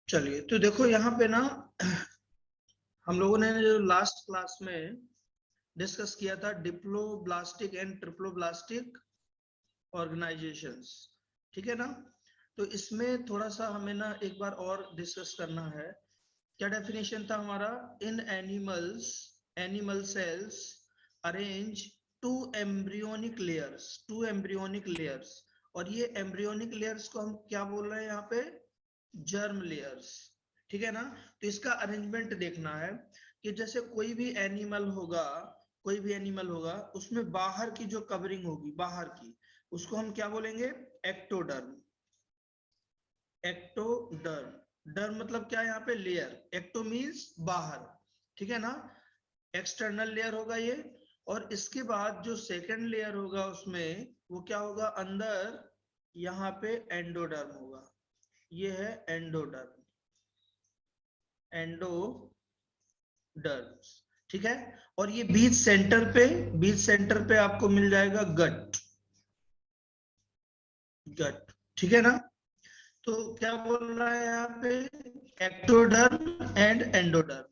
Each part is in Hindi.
चलिए, तो देखो यहाँ पे ना हम लोगों ने जो लास्ट क्लास में डिस्कस किया था डिप्लोब्लास्टिक एंड ट्रिप्लोब्लास्टिक ऑर्गेनाइजेशंस, ठीक है ना। तो इसमें थोड़ा सा हमें ना एक बार और डिस्कस करना है। क्या डेफिनेशन था हमारा? In animal cells arrange to embryonic layers. और ये एम्ब्रियोनिक लेयर्स को हम क्या बोल रहे हैं यहाँ पे? जर्म लेयर्स, ठीक है ना। तो इसका अरेंजमेंट देखना है कि जैसे कोई भी एनिमल होगा उसमें बाहर की जो कवरिंग होगी, बाहर की, उसको हम क्या बोलेंगे? एक्टोडर्म। एक्टोडर्म, डर्म मतलब क्या है यहाँ पे? लेयर। एक्टो मीन्स बाहर, ठीक है ना। एक्सटर्नल लेयर होगा ये। और इसके बाद जो सेकंड लेयर होगा उसमें वो क्या होगा? अंदर यहाँ पे एंडोडर्म होगा। ये है एंडोडर्म, एंडोडर्म्स, ठीक है। और ये बीच सेंटर पे आपको मिल जाएगा गट, गट, ठीक है ना। तो क्या बोल रहा है यहाँ पे? Ectoderm and endoderm.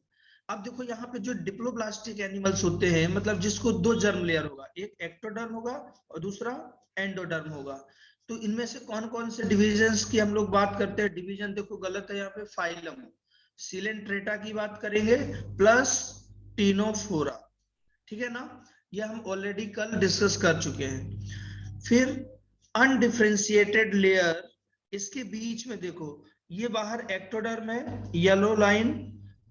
अब देखो यहाँ पे जो डिप्लोब्लास्टिक एनिमल्स होते हैं, मतलब जिसको दो जर्म लेयर होगा, एक एक्टोडर्म होगा और दूसरा एंडोडर्म होगा। तो इनमें से कौन कौन से डिविजन्स की हम लोग बात करते हैं? डिवीजन देखो गलत है यहाँ पे। फाइलम सिलेंट्रेटा की बात करेंगे, प्लस टीनोफोरा, ठीक है ना। ये हम ऑलरेडी कल डिस्कस कर चुके हैं। फिर अनडिफरेंशिएटेड लेयर, इसके बीच में देखो, ये बाहर एक्टोडर्म है, येलो लाइन,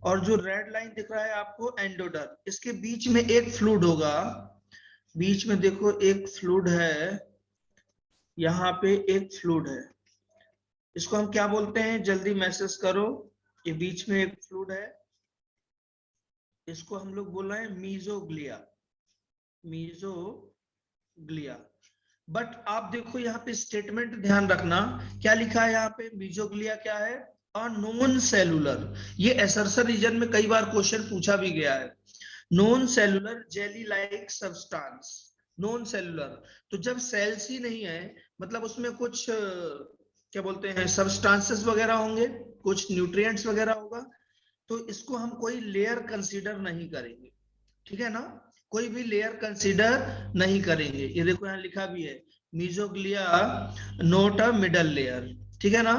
और जो रेड लाइन दिख रहा है आपको एंडोडर्म। इसके बीच में एक फ्लूइड होगा, बीच में देखो एक फ्लूइड है, यहाँ पे एक फ्लूइड है। इसको हम क्या बोलते हैं? जल्दी मैसेज करो। ये बीच में एक फ्लूइड है, इसको हम लोग बोल रहे हैं मीजोग्लिया, मीजोग्लिया। बट आप देखो यहाँ पे स्टेटमेंट ध्यान रखना, क्या लिखा है यहाँ पे? मीजोग्लिया क्या है? A non cellular. ये एसर्शन रीजन में कई बार क्वेश्चन पूछा भी गया है। Non cellular jelly like substance, non cellular. तो जब सेल्स ही नहीं है, मतलब उसमें कुछ क्या बोलते हैं, सब्सटेंसेस वगैरह होंगे, कुछ न्यूट्रिएंट्स वगैरह होगा, तो इसको हम कोई लेयर कंसीडर नहीं करेंगे, ठीक है ना। कोई भी लेयर कंसीडर नहीं करेंगे। ये देखो यहाँ लिखा भी है, मीजोग्लिया नोट अ मिडल लेयर, ठीक है ना।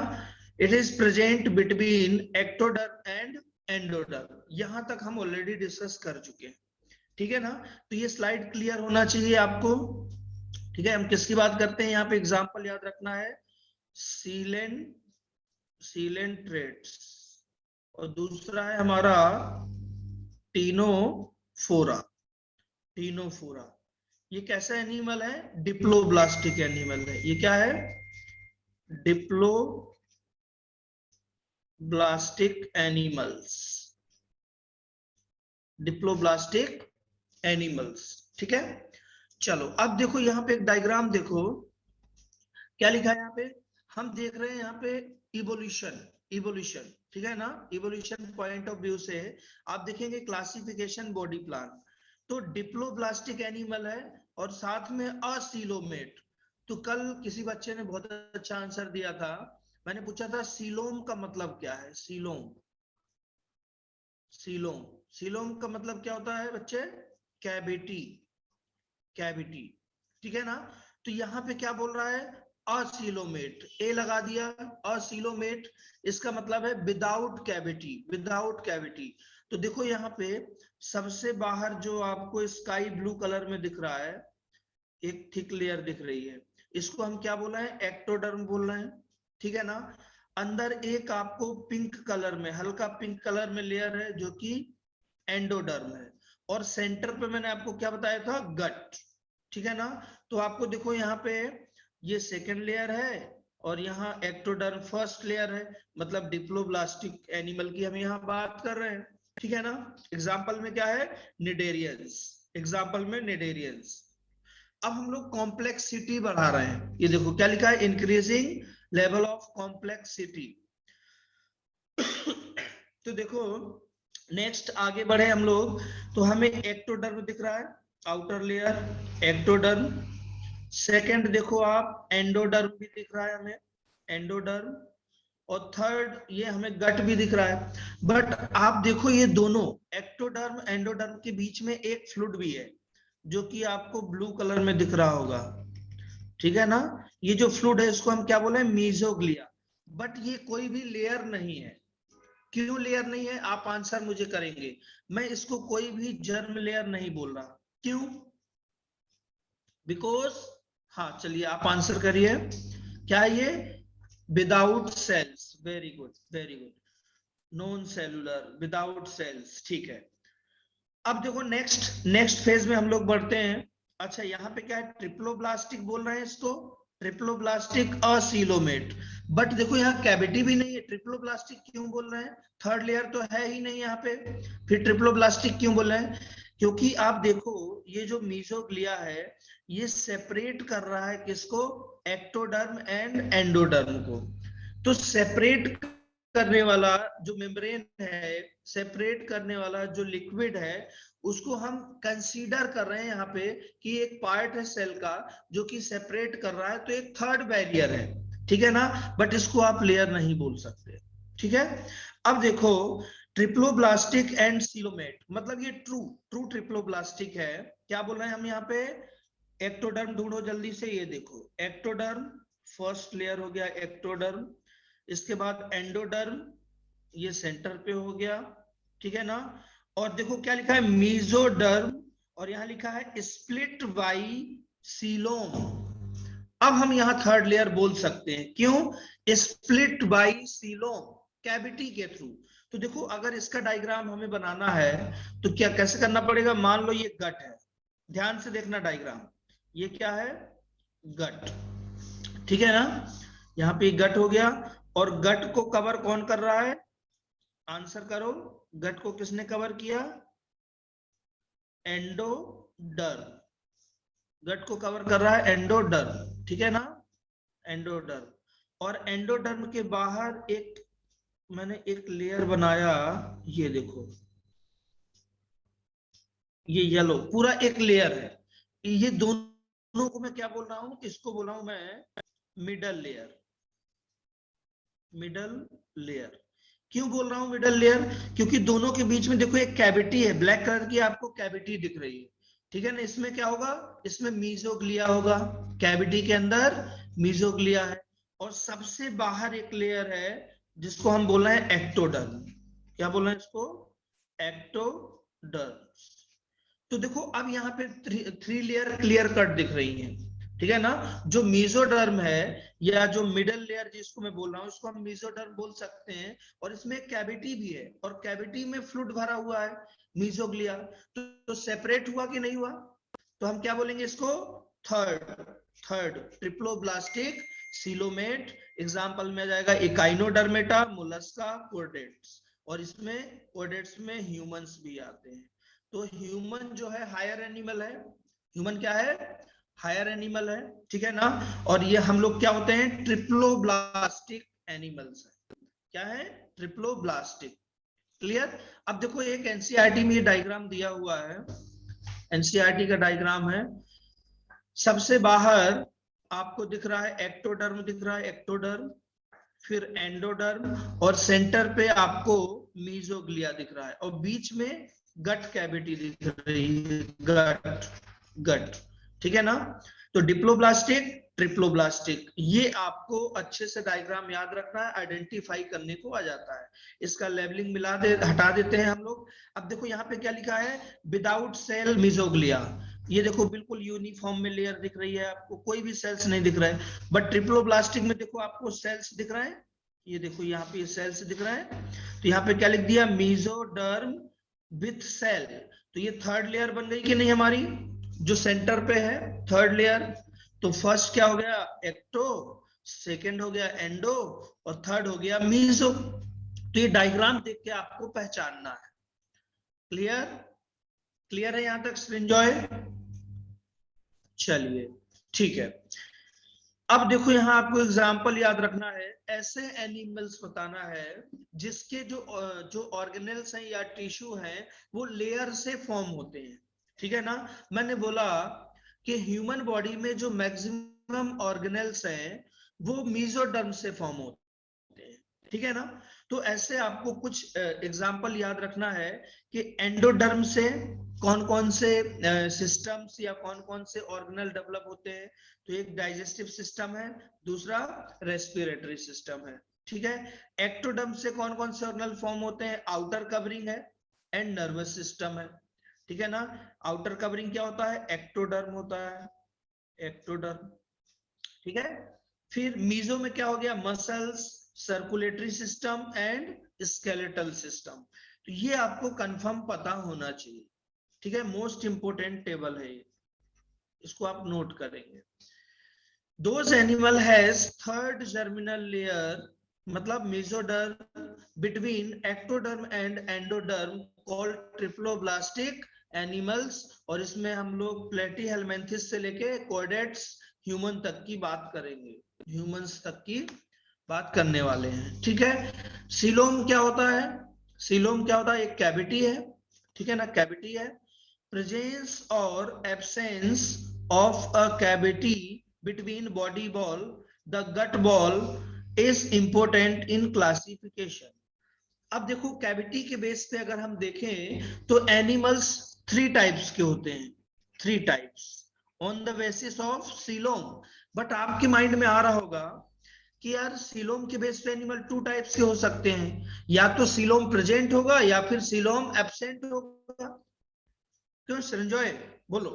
It is present between ectoderm and endoderm. यहां तक हम ऑलरेडी डिस्कस कर चुके हैं, ठीक है ना। तो ये स्लाइड क्लियर होना चाहिए आपको, ठीक है। हम किसकी बात करते हैं यहाँ पे? एग्जाम्पल याद रखना है, सीलेन सीलेंट्रेट्स, और दूसरा है हमारा टीनोफोरा, टीनोफोरा। ये कैसा एनिमल है? डिप्लोब्लास्टिक एनिमल है। ये क्या है? डिप्लोब्लास्टिक एनिमल्स, डिप्लोब्लास्टिक एनिमल्स, ठीक है। चलो अब देखो यहाँ पे एक डायग्राम देखो, क्या लिखा है यहाँ पे? हम देख रहे हैं यहाँ पे इवोल्यूशन, इवोल्यूशन, ठीक है ना। इवोल्यूशन पॉइंट ऑफ व्यू से आप देखेंगे क्लासिफिकेशन, बॉडी प्लान। तो डिप्लोब्लास्टिक एनिमल है और साथ में असीलोमेट। तो कल किसी बच्चे ने बहुत अच्छा आंसर दिया था। मैंने पूछा था सीलोम का मतलब क्या है? सीलोम, सीलोम, सीलोम का मतलब क्या होता है बच्चे? कैविटी, कैविटी, ठीक है ना। तो यहाँ पे क्या बोल रहा है? असीलोमेट, ए लगा दिया, असीलोमेट। इसका मतलब है विदाउट कैविटी, विदाउट कैविटी। तो देखो यहाँ पे सबसे बाहर जो आपको स्काई ब्लू कलर में दिख रहा है, एक थिक लेयर दिख रही है, इसको हम क्या बोल रहे हैं? एक्टोडर्म बोल रहे हैं, ठीक है ना। अंदर एक आपको पिंक कलर में, हल्का पिंक कलर में लेयर है जो कि एंडोडर्म है। और सेंटर पे मैंने आपको क्या बताया था? गट, ठीक है ना। तो आपको देखो यहाँ पे ये सेकेंड लेयर है और यहाँ एक्टोडर्म फर्स्ट लेयर है, मतलब डिप्लोब्लास्टिक एनिमल की हम यहाँ बात कर रहे हैं, ठीक है ना। एग्जाम्पल में क्या है? निडेरियंस, एग्जाम्पल में निडेरियंस। अब हम लोग कॉम्प्लेक्सिटी बढ़ा रहे हैं। ये देखो क्या लिखा है? Increasing level of complexity. तो देखो नेक्स्ट आगे बढ़े हम लोग, तो हमें एक्टोडर्म दिख रहा है, आउटर लेयर एक्टोडर्म। सेकंड देखो आप, एंडोडर्म भी दिख रहा है हमें, एंडोडर्म। और थर्ड ये हमें गट भी दिख रहा है। बट आप देखो ये दोनों एक्टोडर्म एंडोडर्म के बीच में एक फ्लूइड भी है जो कि आपको ब्लू कलर में दिख रहा होगा, ठीक है ना। ये जो फ्लूइड है इसको हम क्या बोले हैं, मीजोग्लिया। बट ये कोई भी लेयर नहीं है। क्यों लेयर नहीं है, आप आंसर मुझे करेंगे। मैं इसको कोई भी जर्म लेयर नहीं बोल रहा। क्यों? बिकॉज, हाँ चलिए आप आंसर करिए, क्या है ये? Without cells. Very good, very good. Non cellular, without cells, ठीक है। अब देखो नेक्स्ट नेक्स्ट फेज में हम लोग बढ़ते हैं। अच्छा यहाँ पे क्या है, ट्रिप्लोब्लास्टिक बोल रहे हैं इसको, ट्रिप्लोब्लास्टिक असीलोमेट। बट देखो यहाँ कैविटी भी नहीं है, ट्रिप्लोब्लास्टिक क्यों बोल रहे हैं? थर्ड लेयर तो है ही नहीं यहाँ पे, फिर ट्रिप्लोब्लास्टिक क्यों बोल रहे हैं? क्योंकि आप देखो ये जो मीजोग्लिया है ये सेपरेट कर रहा है किसको, एक्टोडर्म एंड एंडोडर्म को। तो सेपरेट करने वाला जो मेम्ब्रेन है, सेपरेट करने वाला जो लिक्विड है, उसको हम कंसीडर कर रहे हैं यहाँ पे कि एक पार्ट है सेल का जो कि सेपरेट कर रहा है, तो एक थर्ड बैरियर है, ठीक है ना। बट इसको आप लेयर नहीं बोल सकते, ठीक है। अब देखो ट्रिप्लोब्लास्टिक एंड सीलोमेट, मतलब ये ट्रू ट्रू ट्रिप्लोब्लास्टिक है। क्या बोल रहे हैं हम यहाँ पे? एक्टोडर्म ढूंढो जल्दी से, ये देखो एक्टोडर्म, फर्स्ट लेयर हो गया एक्टोडर्म। इसके बाद एंडोडर्म, ये सेंटर पे हो गया, ठीक है ना। और देखो क्या लिखा है, मीजोडर्म, और यहां लिखा है स्प्लिट बाई सीलोम। अब हम यहां थर्ड लेयर बोल सकते हैं, क्यों? स्प्लिट बाई सीलोम, कैविटी के थ्रू। तो देखो अगर इसका डायग्राम हमें बनाना है तो क्या कैसे करना पड़ेगा? मान लो ये गट है, ध्यान से देखना डायग्राम, ये क्या है? गट, ठीक है ना। यहाँ पे गट हो गया, और गट को कवर कौन कर रहा है? आंसर करो, गट को किसने कवर किया? एंडोडर्म। गट को कवर कर रहा है एंडोडर्म, ठीक है ना, एंडोडर्म। और एंडोडर्म के बाहर एक मैंने एक लेयर बनाया, ये देखो, ये येलो पूरा एक लेयर है। ये दोनों को मैं क्या बोल रहा हूं? इसको बोल रहा हूं मैं मिडल लेयर, मिडल लेयर। क्यों बोल रहा हूं मिडल लेयर? क्योंकि दोनों के बीच में देखो एक कैविटी है, ब्लैक कलर की आपको कैविटी दिख रही है, ठीक है ना। इसमें क्या होगा? इसमें मीजोग्लिया होगा, कैविटी के अंदर मीजोग्लिया है। और सबसे बाहर एक लेयर है जिसको हम बोल रहे हैं एक्टोडर्म। क्या बोल रहे हैं इसको? एक्टोडर्म। तो देखो अब यहाँ पे थ्री लेयर क्लियर कट दिख रही है, ठीक है ना। जो मीजोडर्म है या जो मिडल लेयर जिसको मैं बोल रहा हूँ, उसको हम मीजोडर्म बोल सकते हैं। और इसमें कैविटी भी है, और कैविटी में फ्लूइड भरा हुआ है, मीजोग्लिया। तो सेपरेट हुआ कि नहीं हुआ? तो हम क्या बोलेंगे इसको? Third, third triploblastic coelomate. Example में आ जाएगा इकाइनोडर्मेटा, मोलस्का, कोर्डेट्स। और इसमें कोर्डेट्स में ह्यूमंस भी आते हैं। तो ह्यूमन जो है हायर एनिमल है, ह्यूमन क्या है? हायर एनिमल है, ठीक है ना। और ये हम लोग क्या होते हैं? ट्रिप्लोब्लास्टिक एनिमल्स है। क्या है? ट्रिप्लोब्लास्टिक। क्लियर? अब देखो एक एनसीईआरटी में ये डायग्राम दिया हुआ है, एनसीईआरटी का डायग्राम है। सबसे बाहर आपको दिख रहा है एक्टोडर्म, दिख रहा है एक्टोडर्म, फिर एंडोडर्म, और सेंटर पे आपको मीजोग्लिया दिख रहा है, और बीच में गट कैविटी दिख रही है, गट, गट, ठीक है ना। तो डिप्लोब्लास्टिक, ट्रिप्लोब्लास्टिक, ये आपको अच्छे से डायग्राम याद रखना है, आइडेंटिफाई करने को आ जाता है। इसका लेबलिंग मिला दे, हटा देते हैं हम लोग। अब देखो यहाँ पे क्या लिखा है, विदाउट सेल मीजोग्लिया। ये देखो बिल्कुल यूनिफॉर्म में लेयर दिख रही है आपको, कोई भी सेल्स नहीं दिख रहा है। बट ट्रिप्लोब्लास्टिक में देखो आपको सेल्स दिख रहा है, ये देखो यहाँ पे सेल्स दिख रहा है। तो यहाँ पे क्या लिख दिया? Mesoderm with cell. तो ये थर्ड लेयर बन गई कि नहीं हमारी, जो सेंटर पे है, थर्ड लेयर। तो फर्स्ट क्या हो गया? एक्टो, सेकंड हो गया एंडो, और थर्ड हो गया मीजो। तो ये डायग्राम देख के आपको पहचानना है। क्लियर? क्लियर है यहां तक श्रींजॉय? चलिए ठीक है। अब देखो यहां आपको एग्जांपल याद रखना है, ऐसे एनिमल्स बताना है जिसके जो जो ऑर्गेनेल्स हैं या टिश्यू हैं वो लेयर से फॉर्म होते हैं, ठीक है ना। मैंने बोला कि ह्यूमन बॉडी में जो मैक्सिमम ऑर्गेनेल्स हैं वो मीजोडर्म से फॉर्म होते हैं, ठीक है ना। तो ऐसे आपको कुछ एग्जाम्पल याद रखना है कि एंडोडर्म से कौन कौन से सिस्टम्स या कौन कौन से ऑर्गेनल डेवलप होते हैं। तो एक डाइजेस्टिव सिस्टम है, दूसरा रेस्पिरेटरी सिस्टम है, ठीक है। एक्टोडर्म से कौन कौन से ऑर्गेनल फॉर्म होते हैं, आउटर कवरिंग है एंड नर्वस सिस्टम है, ठीक है ना। आउटर कवरिंग क्या होता है, एक्टोडर्म होता है, एक्टोडर्म, ठीक है। फिर मीजो में क्या हो गया, muscles, circulatory system and skeletal system. तो ये आपको कंफर्म पता होना चाहिए, ठीक है। मोस्ट इंपोर्टेंट टेबल है ये, इसको आप नोट करेंगे। Those animal has third germinal layer, मतलब mesoderm between ectoderm and endoderm, called triploblastic animals. और इसमें हम लोग प्लेटीहेलमिन्थेस से लेके कॉर्डेट्स ह्यूमन तक की बात करेंगे, ह्यूमंस तक की बात करने वाले हैं, ठीक है। सीलोम क्या होता है, सीलोम क्या होता है, एक कैविटी है, ठीक है ना, कैविटी है। प्रेजेंस और absence of a cavity between body wall the gut wall is important in classification. अब देखो कैविटी के बेस पे अगर हम देखें तो एनिमल्स थ्री टाइप्स के होते हैं, three types on the basis of coelom. But आपके माइंड में आ रहा होगा कि यार सीलोम के बेस पे एनिमल टू टाइप्स के हो सकते हैं, या तो सीलोम प्रेजेंट होगा या फिर सीलोम एब्सेंट होगा। क्यों संजय, बोलो,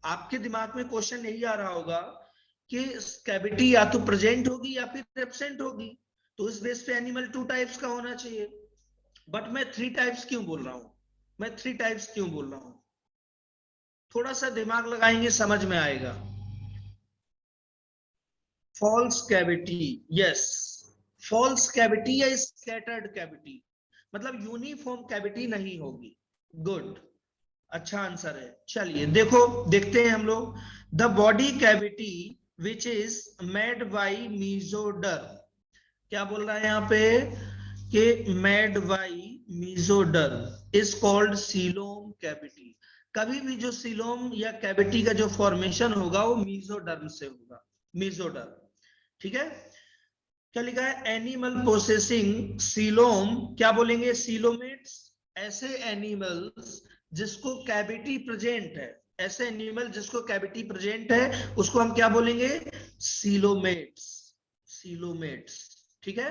आपके दिमाग में क्वेश्चन यही आ रहा होगा कि कैविटी या तो प्रेजेंट होगी या फिर एब्सेंट होगी, तो इस बेस पे एनिमल टू टाइप्स का होना चाहिए। बट मैं थ्री टाइप्स क्यों बोल रहा हूं, मैं थ्री टाइप्स क्यों बोल रहा हूं, थोड़ा सा दिमाग लगाएंगे समझ में आएगा। False cavity, yes, false cavity या स्कैटर्ड कैविटी, मतलब यूनिफॉर्म कैविटी नहीं होगी। गुड, अच्छा आंसर है। चलिए देखो, देखते हैं हम लोग। The body cavity which is made by mesoderm, क्या बोल रहा है यहाँ पे कि made by mesoderm is called coelom cavity. कभी भी जो सीलोम या कैविटी का जो फॉर्मेशन होगा वो मीजोडर्म से होगा, मीजोडर्म, ठीक है। क्या लिखा है, एनिमल पोसेसिंग सीलोम, क्या बोलेंगे, सीलोमेट्स। ऐसे एनिमल्स जिसको कैविटी प्रेजेंट है, ऐसे एनिमल जिसको कैविटी प्रेजेंट है उसको हम क्या बोलेंगे, सीलोमेट्स, सीलोमेट्स, ठीक है।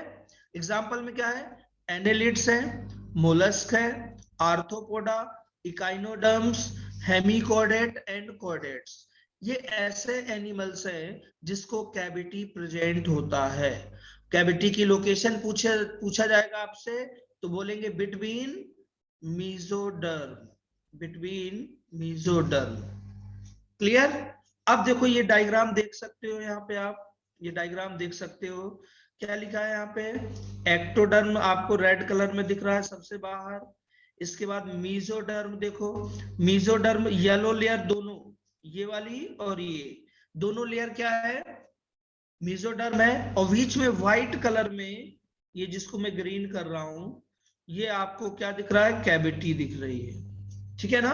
एग्जाम्पल में क्या है, एनेलिड्स है, मोलस्क है, arthropoda, echinoderms, hemichordate and chordates. ये ऐसे एनिमल्स हैं जिसको कैविटी प्रेजेंट होता है। कैविटी की लोकेशन पूछा जाएगा आपसे तो बोलेंगे between mesoderm, between mesoderm, clear. अब देखो ये डायग्राम देख सकते हो यहाँ पे आप, ये डायग्राम देख सकते हो, क्या लिखा है यहाँ पे, एक्टोडर्म आपको रेड कलर में दिख रहा है सबसे बाहर। इसके बाद मीजोडर्म देखो, मीजोडर्म येलो लेयर दोनों, ये वाली और ये दोनों लेयर क्या है, मीजोडर्म है। और बीच में व्हाइट कलर में ये जिसको मैं ग्रीन कर रहा हूं, ये आपको क्या दिख रहा है, कैविटी दिख रही है, ठीक है ना।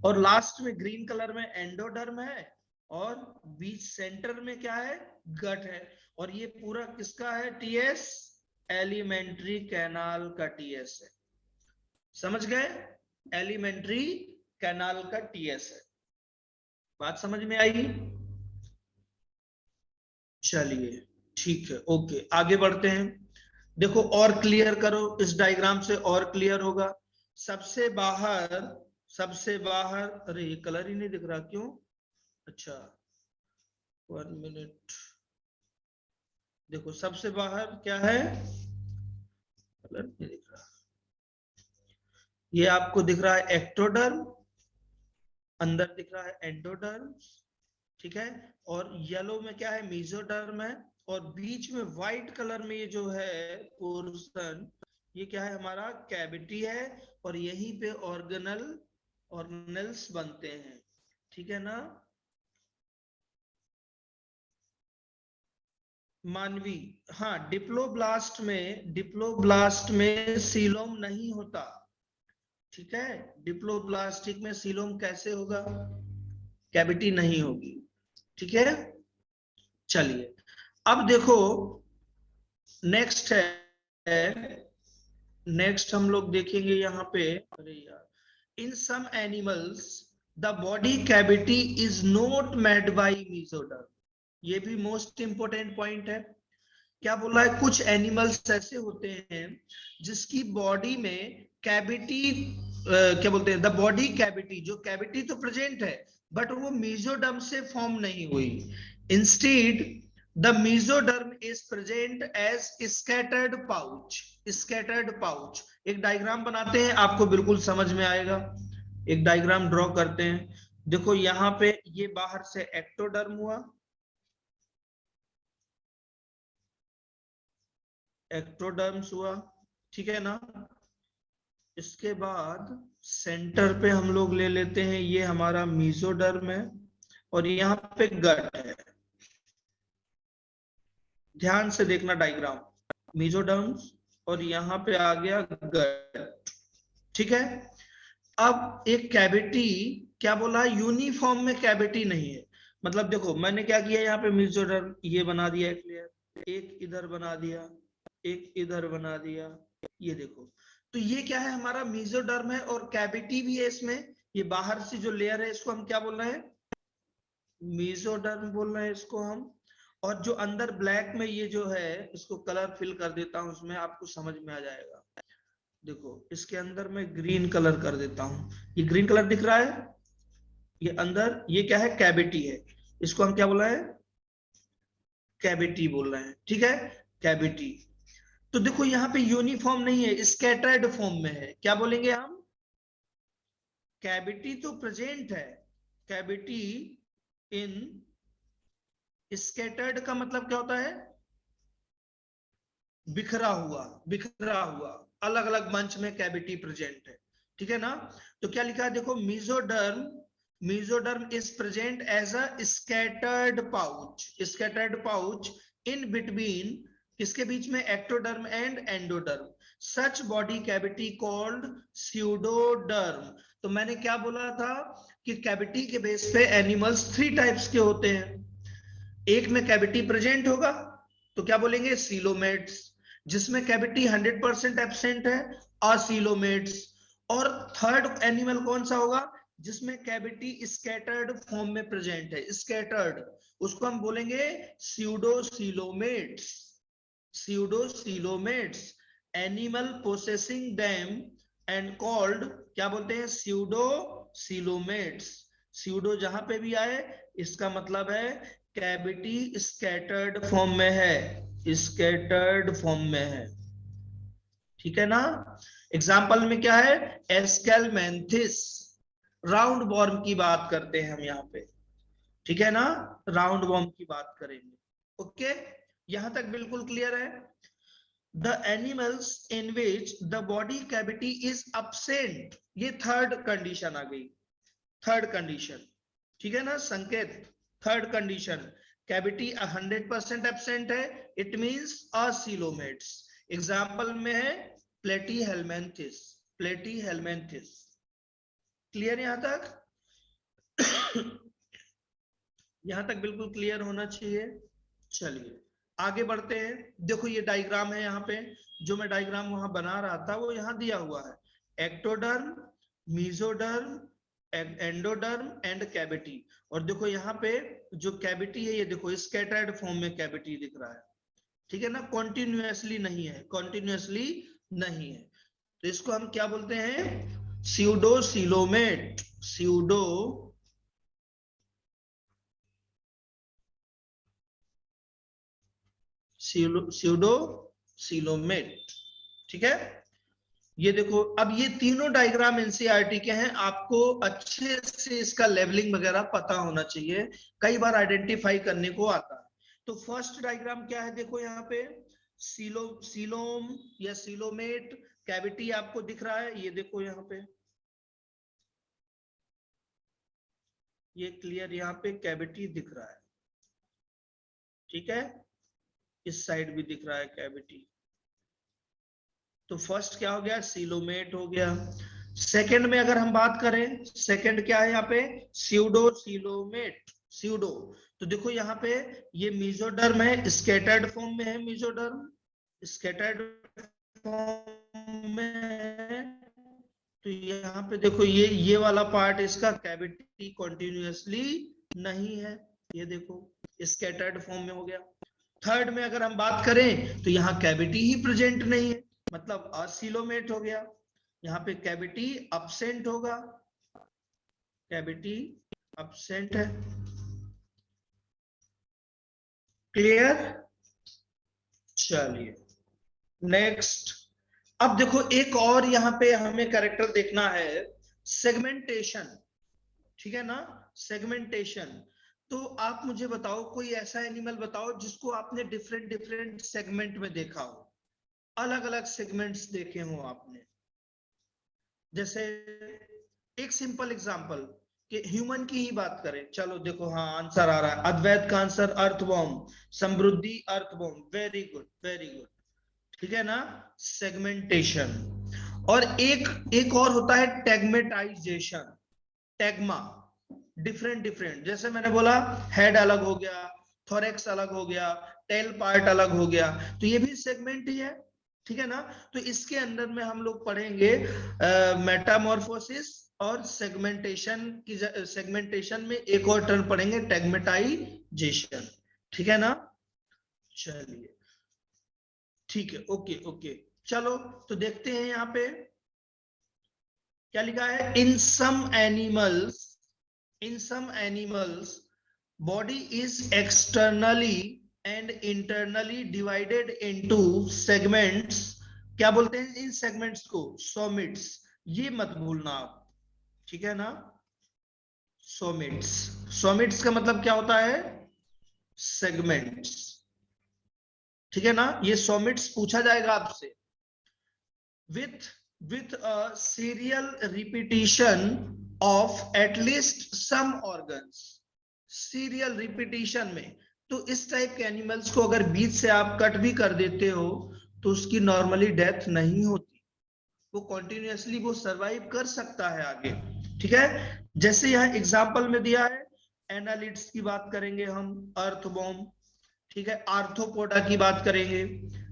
और लास्ट में ग्रीन कलर में एंडोडर्म है और बीच सेंटर में क्या है, गट है। और ये पूरा किसका है, टीएस, एलिमेंट्री कैनाल का टीएस है, समझ गए, एलिमेंट्री कैनाल का टीएस है। बात समझ में आई, चलिए ठीक है, ओके आगे बढ़ते हैं। देखो और क्लियर करो, इस डायग्राम से और क्लियर होगा। सबसे बाहर, सबसे बाहर, अरे ये कलर ही नहीं दिख रहा क्यों, अच्छा 1 मिनट, देखो सबसे बाहर क्या है, कलर नहीं दिख रहा, ये आपको दिख रहा है एक्टोडर्म, अंदर दिख रहा है एंडोडर्म, ठीक है। और येलो में क्या है, मेसोडर्म है। और बीच में व्हाइट कलर में ये जो है पोर्शन, ये क्या है, हमारा कैविटी है। और यहीं पे ऑर्गेनल, ऑर्गेनल्स बनते हैं, ठीक है ना। मानवी, हाँ, डिप्लोब्लास्ट में, डिप्लोब्लास्ट में सीलोम नहीं होता, ठीक है। डिप्लोब्लास्टिक में सीलोम कैसे होगा, कैविटी नहीं होगी, ठीक है। चलिए अब देखो नेक्स्ट है नेक्स्ट हम लोग देखेंगे यहाँ पे, अरे यार, in some animals the body cavity is not made by mesoderm. ये भी मोस्ट इंपोर्टेंट पॉइंट है। क्या बोल रहा है, कुछ एनिमल्स ऐसे होते हैं जिसकी बॉडी में कैविटी, क्या बोलते हैं, द बॉडी कैविटी, जो कैविटी तो प्रेजेंट है बट वो मेसोडर्म से फॉर्म नहीं हुई। Instead the mesoderm is present as scattered pouch. Scattered pouch, एक डायग्राम बनाते हैं, आपको बिल्कुल समझ में आएगा। एक डायग्राम ड्रॉ करते हैं। देखो यहाँ पे ये बाहर से एक्टोडर्म हुआ, एक्टोडर्म्स हुआ, ठीक है ना। इसके बाद सेंटर पे हम लोग ले लेते हैं, ये हमारा मेसोडर्म है और यहाँ पे गट है। ध्यान से देखना डायग्राम, मेसोडर्म्स और यहाँ पे आ गया गट, ठीक है। अब एक कैविटी, क्या बोला है, यूनिफॉर्म में कैविटी नहीं है। मतलब देखो मैंने क्या किया, यहाँ पे मेसोडर्म ये बना दिया एक लेयर, एक इधर बना दिया, एक इधर बना दिया, ये देखो। तो ये क्या है, हमारा मेसोडर्म है और कैविटी भी है इसमें। ये बाहर से जो लेयर है इसको हम क्या बोल रहे हैं, मेसोडर्म बोल रहे हैं इसको हम। और जो अंदर ब्लैक में ये जो है, इसको कलर फिल कर देता हूं, उसमें आपको समझ में आ जाएगा। देखो इसके अंदर मैं ग्रीन कलर कर देता हूं, ये ग्रीन कलर दिख रहा है, ये अंदर ये क्या है, कैविटी है। इसको हम क्या बोल रहे हैं, कैविटी बोल रहे हैं, ठीक है, कैविटी। तो देखो यहाँ पे यूनिफॉर्म नहीं है, स्कैटर्ड फॉर्म में है। क्या बोलेंगे हम, कैविटी तो प्रेजेंट है, कैविटी इन स्कैटर्ड का मतलब क्या होता है, बिखरा हुआ, बिखरा हुआ, अलग अलग मंच में कैविटी प्रेजेंट है, ठीक है ना। तो क्या लिखा है, देखो mesoderm, mesoderm is present as a scattered pouch, scattered pouch in between, किसके बीच में, ectoderm and endoderm. Such body cavity called pseudoderm. तो मैंने क्या बोला था कि कैविटी के बेस पे एनिमल्स 3 टाइप्स के होते हैं। एक में कैविटी प्रेजेंट होगा तो क्या बोलेंगे, सीलोमेट्स। जिसमें कैविटी 100% एब्सेंट है, असीलोमेट्स। और थर्ड एनिमल कौन सा होगा, जिसमें कैविटी स्कैटर्ड फॉर्म में प्रेजेंट है, स्कैटर्ड, उसको हम बोलेंगे स्यूडोसीलोमेट्स। स्यूडोसीलोमेट्स, एनिमल पोसेसिंग देम एंड कॉल्ड, क्या बोलते हैं, स्यूडोसीलोमेट्स। स्यूडो जहां पे भी आए इसका मतलब है कैविटी स्कैटर्ड फॉर्म में है, स्कैटर्ड फॉर्म में है, ठीक है ना। एग्जाम्पल में क्या है, एस्केलमेंथिस, राउंड वॉर्म की बात करते हैं हम यहाँ पे, ठीक है ना, राउंड वॉर्म की बात करेंगे। ओके, यहां तक बिल्कुल क्लियर है। The animals in which the body cavity is absent, ये थर्ड कंडीशन आ गई, थर्ड कंडीशन, ठीक है ना संकेत। थर्ड कंडीशन, कैविटी 100% एब्सेंट है, इट मींस असीलोमेट्स। एग्जांपल में है प्लेटी हेलमेंथिस, प्लेटी हेलमेंथिस। क्लियर यहां तक? यहां तक बिल्कुल क्लियर होना चाहिए। चलिए आगे बढ़ते हैं। देखो ये डायग्राम है, यहाँ पे जो मैं डायग्राम वहां बना रहा था वो यहाँ दिया हुआ है, ectoderm, mesoderm, endoderm and cavity. और देखो यहाँ पे जो कैविटी है, ये देखो स्कैटर्ड फॉर्म में कैविटी दिख रहा है, ठीक है ना, कॉन्टिन्यूसली नहीं है, कॉन्टिन्यूसली नहीं है। तो इसको हम क्या बोलते हैं, स्यूडोसीलोमेट, स्यूडो स्यूडोसीलोमेट, ठीक है। ये देखो, अब ये तीनों डायग्राम एनसीईआरटी के हैं, आपको अच्छे से इसका लेवलिंग वगैरह पता होना चाहिए, कई बार आइडेंटिफाई करने को आता है। तो फर्स्ट डायग्राम क्या है, देखो यहाँ पे सीलोम या सीलोमेट कैविटी आपको दिख रहा है, ये देखो यहाँ पे, ये क्लियर यहाँ पे कैविटी दिख रहा है, ठीक है। इस साइड भी दिख रहा है कैविटी। तो फर्स्ट क्या हो गया, सीलोमेट हो गया। सेकंड में अगर हम बात करें, सेकंड क्या है यहाँ पे, स्यूडो सीलोमेट, स्यूडो। तो देखो यहाँ पे ये मेसोडर्म है, स्कैटर्ड फॉर्म में है मेसोडर्म, स्कैटर्ड फॉर्म में, तो यहाँ पे देखो ये वाला पार्ट इसका कैविटी कॉन्टिन्यूसली नहीं है, ये देखो स्कैटर्ड फॉर्म में हो गया। थर्ड में अगर हम बात करें तो यहाँ कैविटी ही प्रेजेंट नहीं है, मतलब असीलोमेट हो गया। यहाँ पे कैविटी अब्सेंट होगा, कैविटी अब्सेंट है। क्लियर? चलिए नेक्स्ट। अब देखो एक और यहाँ पे हमें कैरेक्टर देखना है, सेगमेंटेशन। ठीक है ना, सेगमेंटेशन। तो आप मुझे बताओ कोई ऐसा एनिमल बताओ जिसको आपने डिफरेंट डिफरेंट सेगमेंट में देखा हो, अलग अलग सेगमेंट्स देखे हो आपने। जैसे एक सिंपल एग्जांपल कि ह्यूमन की ही बात करें, चलो देखो हाँ आंसर आ रहा है, अद्वैत का answer earthworm, Samriddhi earthworm, very good very good. ठीक है ना, सेगमेंटेशन। और एक और होता है टैगमेटाइजेशन, टैगमा, डिफरेंट डिफरेंट। जैसे मैंने बोला हेड अलग हो गया, थोरेक्स अलग हो गया, टेल पार्ट अलग हो गया, तो ये भी सेगमेंट ही है। ठीक है ना, तो इसके अंदर में हम लोग पढ़ेंगे मेटामॉर्फोसिस और सेगमेंटेशन की। सेगमेंटेशन में एक और टर्म पढ़ेंगे टैगमेटाइजेशन। ठीक है ना, चलिए ठीक है, ओके ओके। चलो तो देखते हैं यहाँ पे क्या लिखा है, in some animals body is externally and internally divided into segments। क्या बोलते हैं इन सेगमेंट्स को, सोमिट्स। ये मत भूलना आप, ठीक है ना, सोमिट्स। सोमिट्स का मतलब क्या होता है, सेगमेंट्स। ठीक है ना, ये सोमिट्स पूछा जाएगा आपसे। with a serial repetition of at least some organs। Serial repetition में, तो इस टाइप के एनिमल्स को अगर बीच से आप कट भी कर देते हो तो उसकी नॉर्मली डेथ नहीं होती, वो कॉन्टिन्यूसली वो सरवाइव कर सकता है आगे। ठीक है, जैसे यहाँ एग्जांपल में दिया है, एनालिड्स की बात करेंगे हम, अर्थवॉर्म। ठीक है, आर्थ्रोपोडा की बात करेंगे।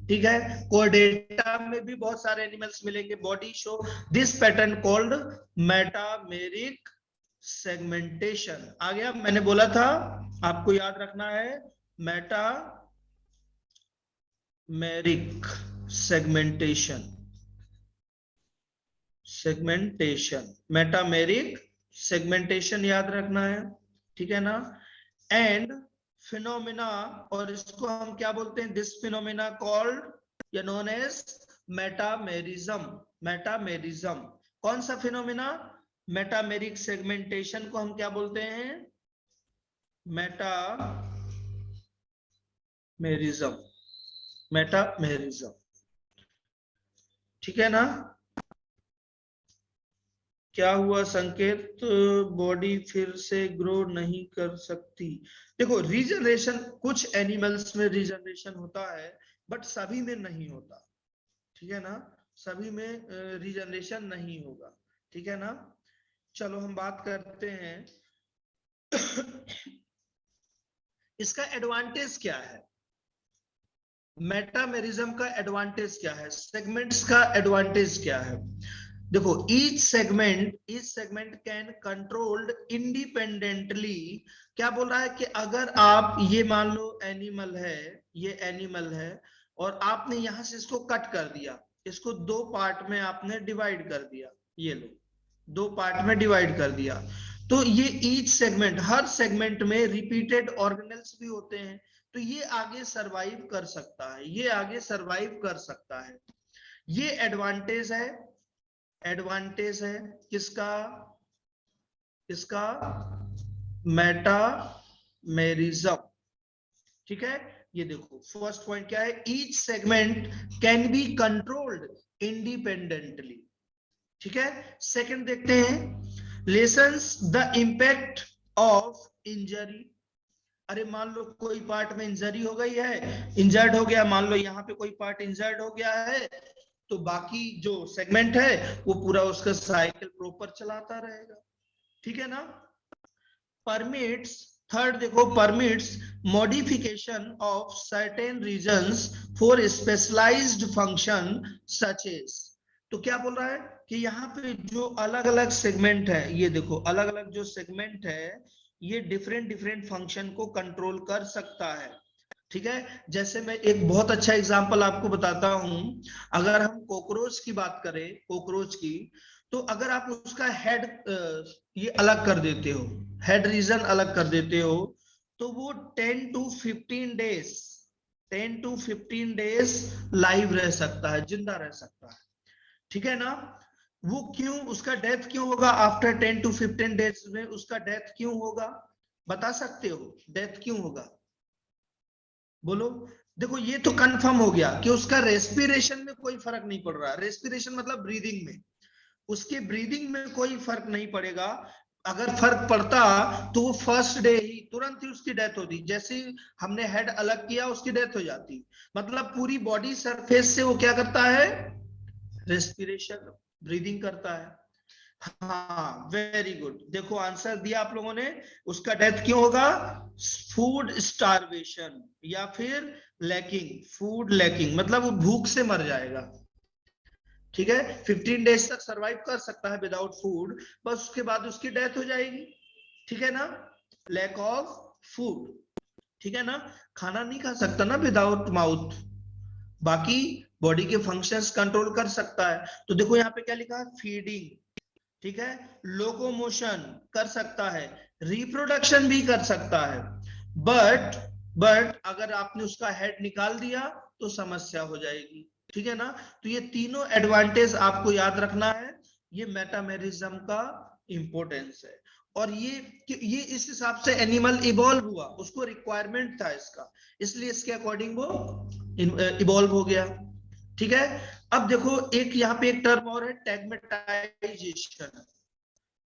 ठीक है, कोर्डेटा में भी बहुत सारे एनिमल्स मिलेंगे। Body show this pattern called metameric segmentation. आ गया, मैंने बोला था आपको याद रखना है, मेटामेरिक सेगमेंटेशन, मेटामेरिक सेगमेंटेशन याद रखना है। ठीक है ना, एंड फिनोमिना, और इसको हम क्या बोलते हैं, दिस फिनोमिना कॉल्ड या नोन एज मेटामेरिज्म। कौन सा फिनोमिना, मेटामेरिक सेगमेंटेशन को हम क्या बोलते हैं, मेटामेरिज्म। ठीक है ना, क्या हुआ संकेत, बॉडी फिर से ग्रो नहीं कर सकती। देखो रीजनरेशन, कुछ एनिमल्स में रीजनरेशन होता है बट सभी में नहीं होता। ठीक है ना, सभी में रीजनरेशन नहीं होगा। ठीक है ना, चलो हम बात करते हैं इसका एडवांटेज क्या है, मेटामेरिज्म का एडवांटेज क्या है, सेगमेंट्स का एडवांटेज क्या है। देखो each segment can controlled independently. क्या बोल रहा है कि अगर आप ये मान लो एनिमल है, ये एनिमल है और आपने यहां से इसको कट कर दिया, इसको दो पार्ट में आपने डिवाइड कर दिया, ये लो दो पार्ट में डिवाइड कर दिया, तो ये ईच सेगमेंट, हर सेगमेंट में रिपीटेड ऑर्गेनेल्स भी होते हैं, तो ये आगे सरवाइव कर सकता है, ये आगे सरवाइव कर सकता है। ये एडवांटेज है, एडवांटेज है किसका, किसका, मेटामेरिज्म। ठीक है, ये देखो फर्स्ट पॉइंट क्या है, each segment can be controlled independently. ठीक है, सेकंड देखते हैं, lessons the impact of injury. अरे मान लो कोई पार्ट में इंजरी हो गई है, इंजर्ड हो गया, मान लो यहाँ पे कोई पार्ट इंजर्ड हो गया है, तो बाकी जो सेगमेंट है वो पूरा उसका साइकिल प्रॉपर चलाता रहेगा। ठीक है ना, परमिट्स थर्ड देखो, permits modification of certain regions for specialized function such as. तो क्या बोल रहा है कि यहाँ पे जो अलग अलग सेगमेंट है, ये देखो अलग अलग जो सेगमेंट है ये डिफरेंट डिफरेंट फंक्शन को कंट्रोल कर सकता है। ठीक है, जैसे मैं एक बहुत अच्छा एग्जांपल आपको बताता हूं। अगर हम कॉकरोच की बात करें, कॉकरोच की, तो अगर आप उसका हेड ये अलग कर देते हो, हेड रीजन अलग कर देते हो, तो वो 10 to 15 days 10 to 15 days live रह सकता है, जिंदा रह सकता है। ठीक है ना? वो क्यों, उसका डेथ क्यों होगा आफ्टर 10 to 15 डेज में, उसका डेथ क्यों होगा? बता सकते हो डेथ क्यों होगा? बोलो। देखो ये तो कंफर्म हो गया कि उसका रेस्पिरेशन में कोई फर्क नहीं पड़ रहा। रेस्पिरेशन मतलब ब्रीदिंग में, उसके ब्रीदिंग में कोई फर्क नहीं पड़ेगा। अगर फर्क पड़ता तो वो फर्स्ट डे ही तुरंत ही उसकी डेथ होती। जैसे ही हमने हेड अलग किया उसकी डेथ हो जाती। मतलब पूरी बॉडी सरफेस से वो क्या करता है? रेस्पिरेशन, ब्रीदिंग करता है। हाँ वेरी गुड, देखो आंसर दिया आप लोगों ने। उसका डेथ क्यों होगा? फूड स्टारवेशन या फिर लैकिंग, फूड लैकिंग, मतलब वो भूख से मर जाएगा। ठीक है, 15 डेज तक सरवाइव कर सकता है विदाउट फूड, बस उसके बाद उसकी डेथ हो जाएगी। ठीक है ना? Lack of food. ठीक है ना? खाना नहीं खा सकता ना विदाउट माउथ, बाकी बॉडी के फंक्शंस कंट्रोल कर सकता है। तो देखो यहाँ पे क्या लिखा है? फीडिंग, ठीक है, लोकोमोशन कर सकता है, रिप्रोडक्शन भी कर सकता है। बट अगर आपने उसका हेड निकाल दिया तो समस्या हो जाएगी। ठीक है ना? तो ये तीनों एडवांटेज आपको याद रखना है। ये मेटामेरिज्म का इंपॉर्टेंस है। और ये इस हिसाब से एनिमल इवॉल्व हुआ, उसको रिक्वायरमेंट था इसका, इसलिए इसके अकॉर्डिंग वो इवॉल्व हो गया। ठीक है, अब देखो एक यहाँ पे एक टर्म और है, टैगमेटाइजेशन।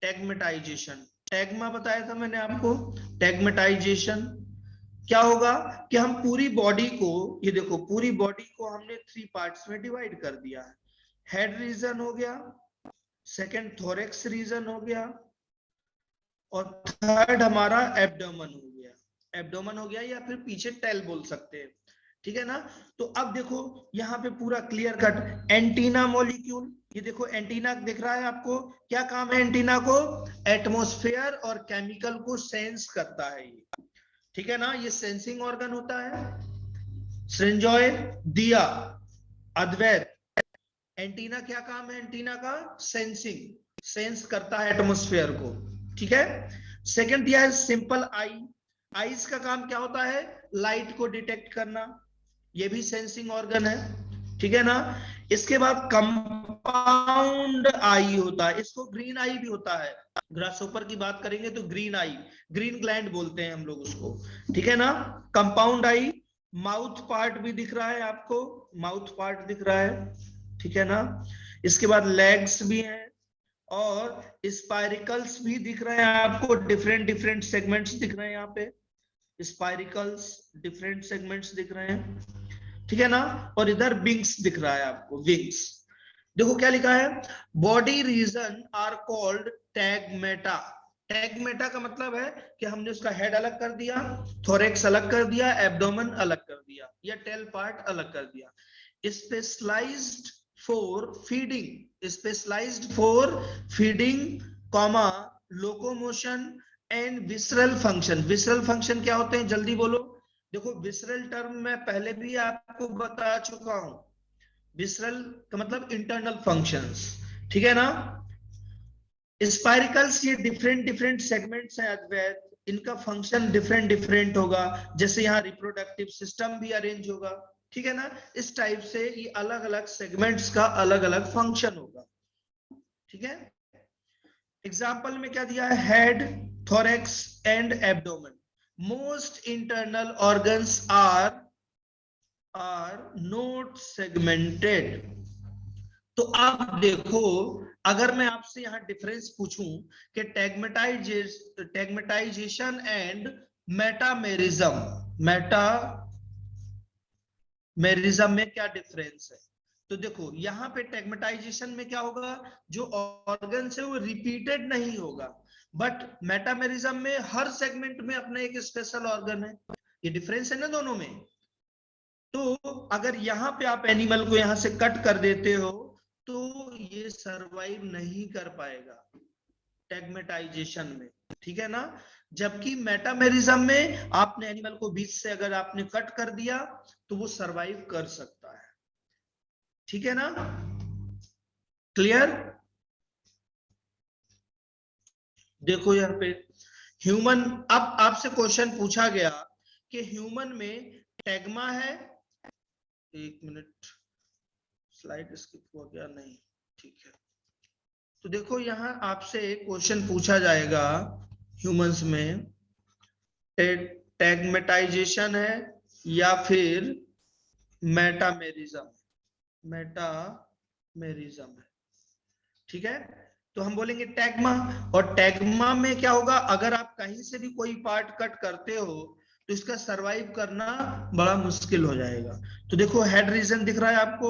टैगमेटाइजेशन, टैगमा बताया था मैंने आपको। टैगमेटाइजेशन क्या होगा कि हम पूरी बॉडी को, ये देखो पूरी बॉडी को हमने 3 पार्ट्स में डिवाइड कर दिया है। हेड रीजन हो गया, सेकंड थोरेक्स रीजन हो गया, और थर्ड हमारा एब्डोमेन हो गया। एब्डोमेन हो गया या फिर पीछे टेल बोल सकते हैं। ठीक है ना? तो अब देखो यहाँ पे पूरा क्लियर कट एंटीना मॉलिक्यूल, ये देखो एंटीना दिख रहा है आपको। क्या काम है एंटीना को? एटमॉस्फेयर और केमिकल को सेंस करता है ये। ठीक है ना? ये सेंसिंग ऑर्गन होता है। सृंजॉय, दिया, अद्वैत, एंटीना क्या काम है एंटीना का? सेंसिंग, सेंस करता है एटमॉस्फेयर को। ठीक है। सेकंड दिया है सिंपल आई। आईज का काम क्या होता है? लाइट को डिटेक्ट करना, ये भी सेंसिंग ऑर्गन है। ठीक है ना? इसके बाद कंपाउंड आई होता है, इसको ग्रीन आई भी होता है। ग्रासहोपर की बात करेंगे तो ग्रीन आई, ग्रीन ग्लैंड बोलते हैं हम लोग उसको। ठीक है ना? कंपाउंड आई। माउथ पार्ट भी दिख रहा है आपको, माउथ पार्ट दिख रहा है। ठीक है ना? इसके बाद लेग्स भी हैं और स्पाइरिकल्स भी दिख रहे हैं आपको, डिफरेंट डिफरेंट सेगमेंट्स दिख रहे हैं यहाँ पे। स्पाइरिकल्स, डिफरेंट सेगमेंट्स दिख रहे हैं। ठीक है ना? और इधर विंग्स दिख रहा है आपको, विंग्स। देखो क्या लिखा है? Body region are called tagmata. Tagmata का मतलब है कि हमने उसका हेड अलग कर दिया, थोरेक्स अलग कर दिया, एब्डोमेन अलग कर दिया, या टेल पार्ट अलग कर दिया। Specialized for feeding, specialized for feeding, comma, locomotion and visceral function. Visceral function क्या होते हैं जल्दी बोलो। देखो विसरल टर्म मैं पहले भी आपको बता चुका हूं। विसरल का मतलब इंटरनल फंक्शंस। ठीक है ना? स्पाइरिकल्स ये डिफरेंट डिफरेंट सेगमेंट्स हैं अद्वैत, इनका फंक्शन डिफरेंट डिफरेंट होगा। जैसे यहाँ रिप्रोडक्टिव सिस्टम भी अरेंज होगा। ठीक है ना? इस टाइप से ये अलग अलग सेगमेंट्स का अलग अलग फंक्शन होगा। ठीक है? एग्जाम्पल में क्या दिया है? Head, thorax and abdomen. Most internal organs are not segmented. तो आप देखो, अगर मैं आपसे यहां डिफरेंस पूछूं कि टैगमेटाइजेशन एंड मेटामेरिज्म, मेटामेरिज्म में क्या डिफरेंस है, तो देखो यहाँ पे टेगमेटाइजेशन में क्या होगा, जो ऑर्गन है वो रिपीटेड नहीं होगा, बट मेटामेरिज्म में हर सेगमेंट में अपना एक स्पेशल ऑर्गन है। ये डिफरेंस है ना दोनों में। तो अगर यहाँ पे आप एनिमल को यहाँ से कट कर देते हो तो ये सरवाइव नहीं कर पाएगा टेगमेटाइजेशन में, ठीक है ना। जबकि मेटामेरिज्म में आपने एनिमल को बीच से अगर आपने कट कर दिया तो वो सरवाइव कर सकता है, ठीक है ना, क्लियर। देखो यहाँ पे ह्यूमन, अब आपसे क्वेश्चन पूछा गया कि ह्यूमन में टेग्मा है, एक मिनट स्लाइड स्किप हो गया, नहीं ठीक है। तो देखो यहाँ आपसे क्वेश्चन पूछा जाएगा ह्यूमंस में टेगमेटाइजेशन है या फिर मेटामेरिज्म, मेटामेरिज्म है, ठीक है। तो हम बोलेंगे टैग्मा, और टैग्मा में क्या होगा, अगर आप कहीं से भी कोई पार्ट कट करते हो तो इसका सरवाइव करना बड़ा मुश्किल हो जाएगा। तो देखो हेड रीजन दिख रहा है आपको,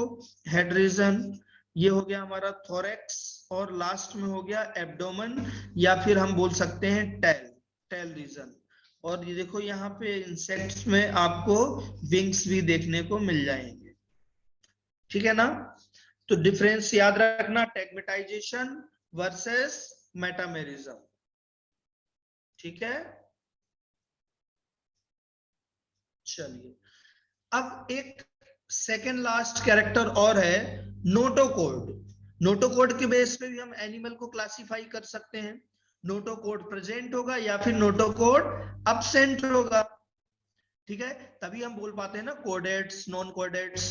हेड रीजन ये हो गया हमारा थोरैक्स, और लास्ट में हो गया एब्डोमेन, या फिर हम बोल सकते हैं टेल रीजन। और ये देखो यहाँ पे इंसेक्ट्स में आपको विंग्स भी देखने को मिल जाएंगे, ठीक है ना। तो डिफरेंस याद रखना, टेगमेटाइजेशन वर्सेस मेटामेरिज्म, ठीक है। चलिए अब एक सेकेंड लास्ट कैरेक्टर और है नोटोकोड। नोटोकोड के बेस पे भी हम एनिमल को क्लासिफाई कर सकते हैं, नोटोकोड प्रेजेंट होगा या फिर नोटोकोड अब्सेंट होगा, ठीक है। तभी हम बोल पाते हैं ना कोडेट्स, नॉन कोडेट्स,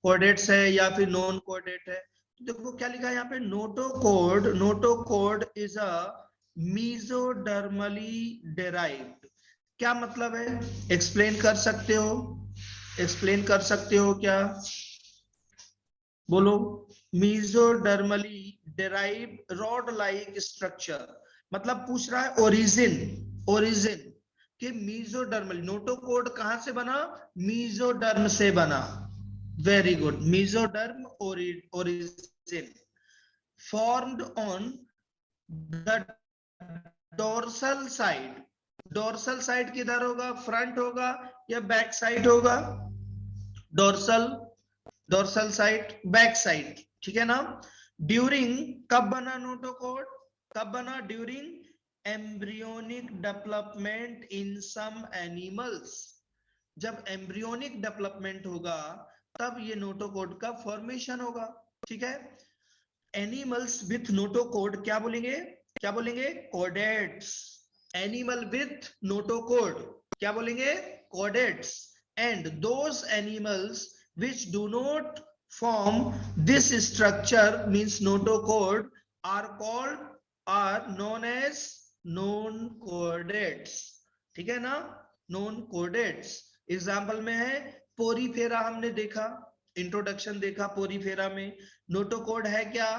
कोडेट्स है या फिर नॉन कोडेट है। तो देखो क्या लिखा है यहाँ पे, notochord, notochord is a mesodermally derived. क्या मतलब है, एक्सप्लेन कर सकते हो, एक्सप्लेन कर सकते हो क्या, बोलो। Mesodermally derived rod like structure, मतलब पूछ रहा है ओरिजिन, ओरिजिन कि मीजोडर्मली नोटोकोड कहां से बना, मीजोडर्म से बना, very good, mesoderm origin formed on the dorsal side, dorsal side किधर होगा, फ्रंट होगा या बैक साइड होगा, dorsal, dorsal side, back side, ठीक है ना। ड्यूरिंग, कब बना नोटोकोड, कब बना, during embryonic development in some animals, जब एम्ब्रियोनिक डेवलपमेंट होगा तब ये नोटोकोड का फॉर्मेशन होगा, ठीक है। एनिमल्स विथ नोटोकोड क्या बोलेंगे, क्या बोलेंगे, कोडेट्स। एनिमल विथ नोटोकोड क्या बोलेंगे, कोडेट्स। And those animals which do not form this structure means notocode are called, are known as non codetes, ठीक है ना, नॉन कोडेट्स। एग्जाम्पल में है पोरीफेरा, हमने देखा इंट्रोडक्शन देखा पोरीफेरा में, नोटोकोड है क्या,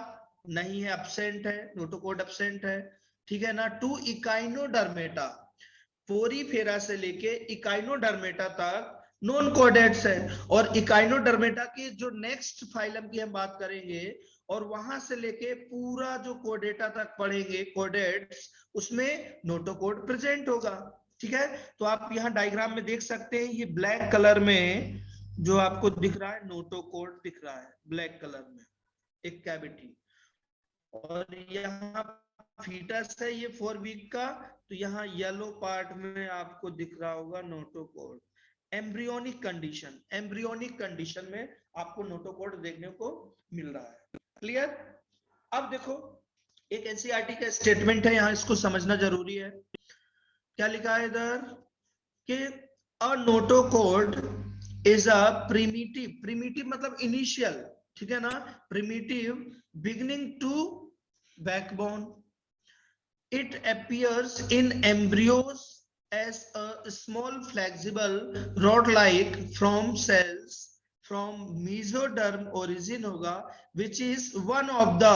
नहीं है, एब्सेंट है, नोटोकोड एब्सेंट है, ठीक है ना। टू इकाइनोडर्मेटा, पोरीफेरा से लेके इकाइनोडर्मेटा तक नॉन कोडेट्स है, और इकाइनोडर्मेटा के जो नेक्स्ट फाइलम की हम बात करेंगे और वहां से लेके पूरा जो कोडेटा तक पढ़ेंगे कोडेट्स, उसमें नोटोकोड प्रेजेंट होगा, ठीक है। तो आप यहाँ डायग्राम में देख सकते हैं, ये ब्लैक कलर में जो आपको दिख रहा है नोटोकोड दिख रहा है ब्लैक कलर में, एक कैविटी, और यहाँ फीटस है ये 4 वीक का, तो यहाँ येलो पार्ट में आपको दिख रहा होगा notochord. Embryonic condition, embryonic condition में आपको नोटोकोड देखने को मिल रहा है, क्लियर। अब देखो एक एनसीईआरटी का स्टेटमेंट है, यहाँ इसको समझना जरूरी है। क्या लिखा है इधर कि a notochord is a primitive, primitive मतलब इनिशियल, ठीक है ना, primitive beginning to backbone. It appears in embryos as a small flexible rod-like from cells from mesoderm origin होगा, which is one of the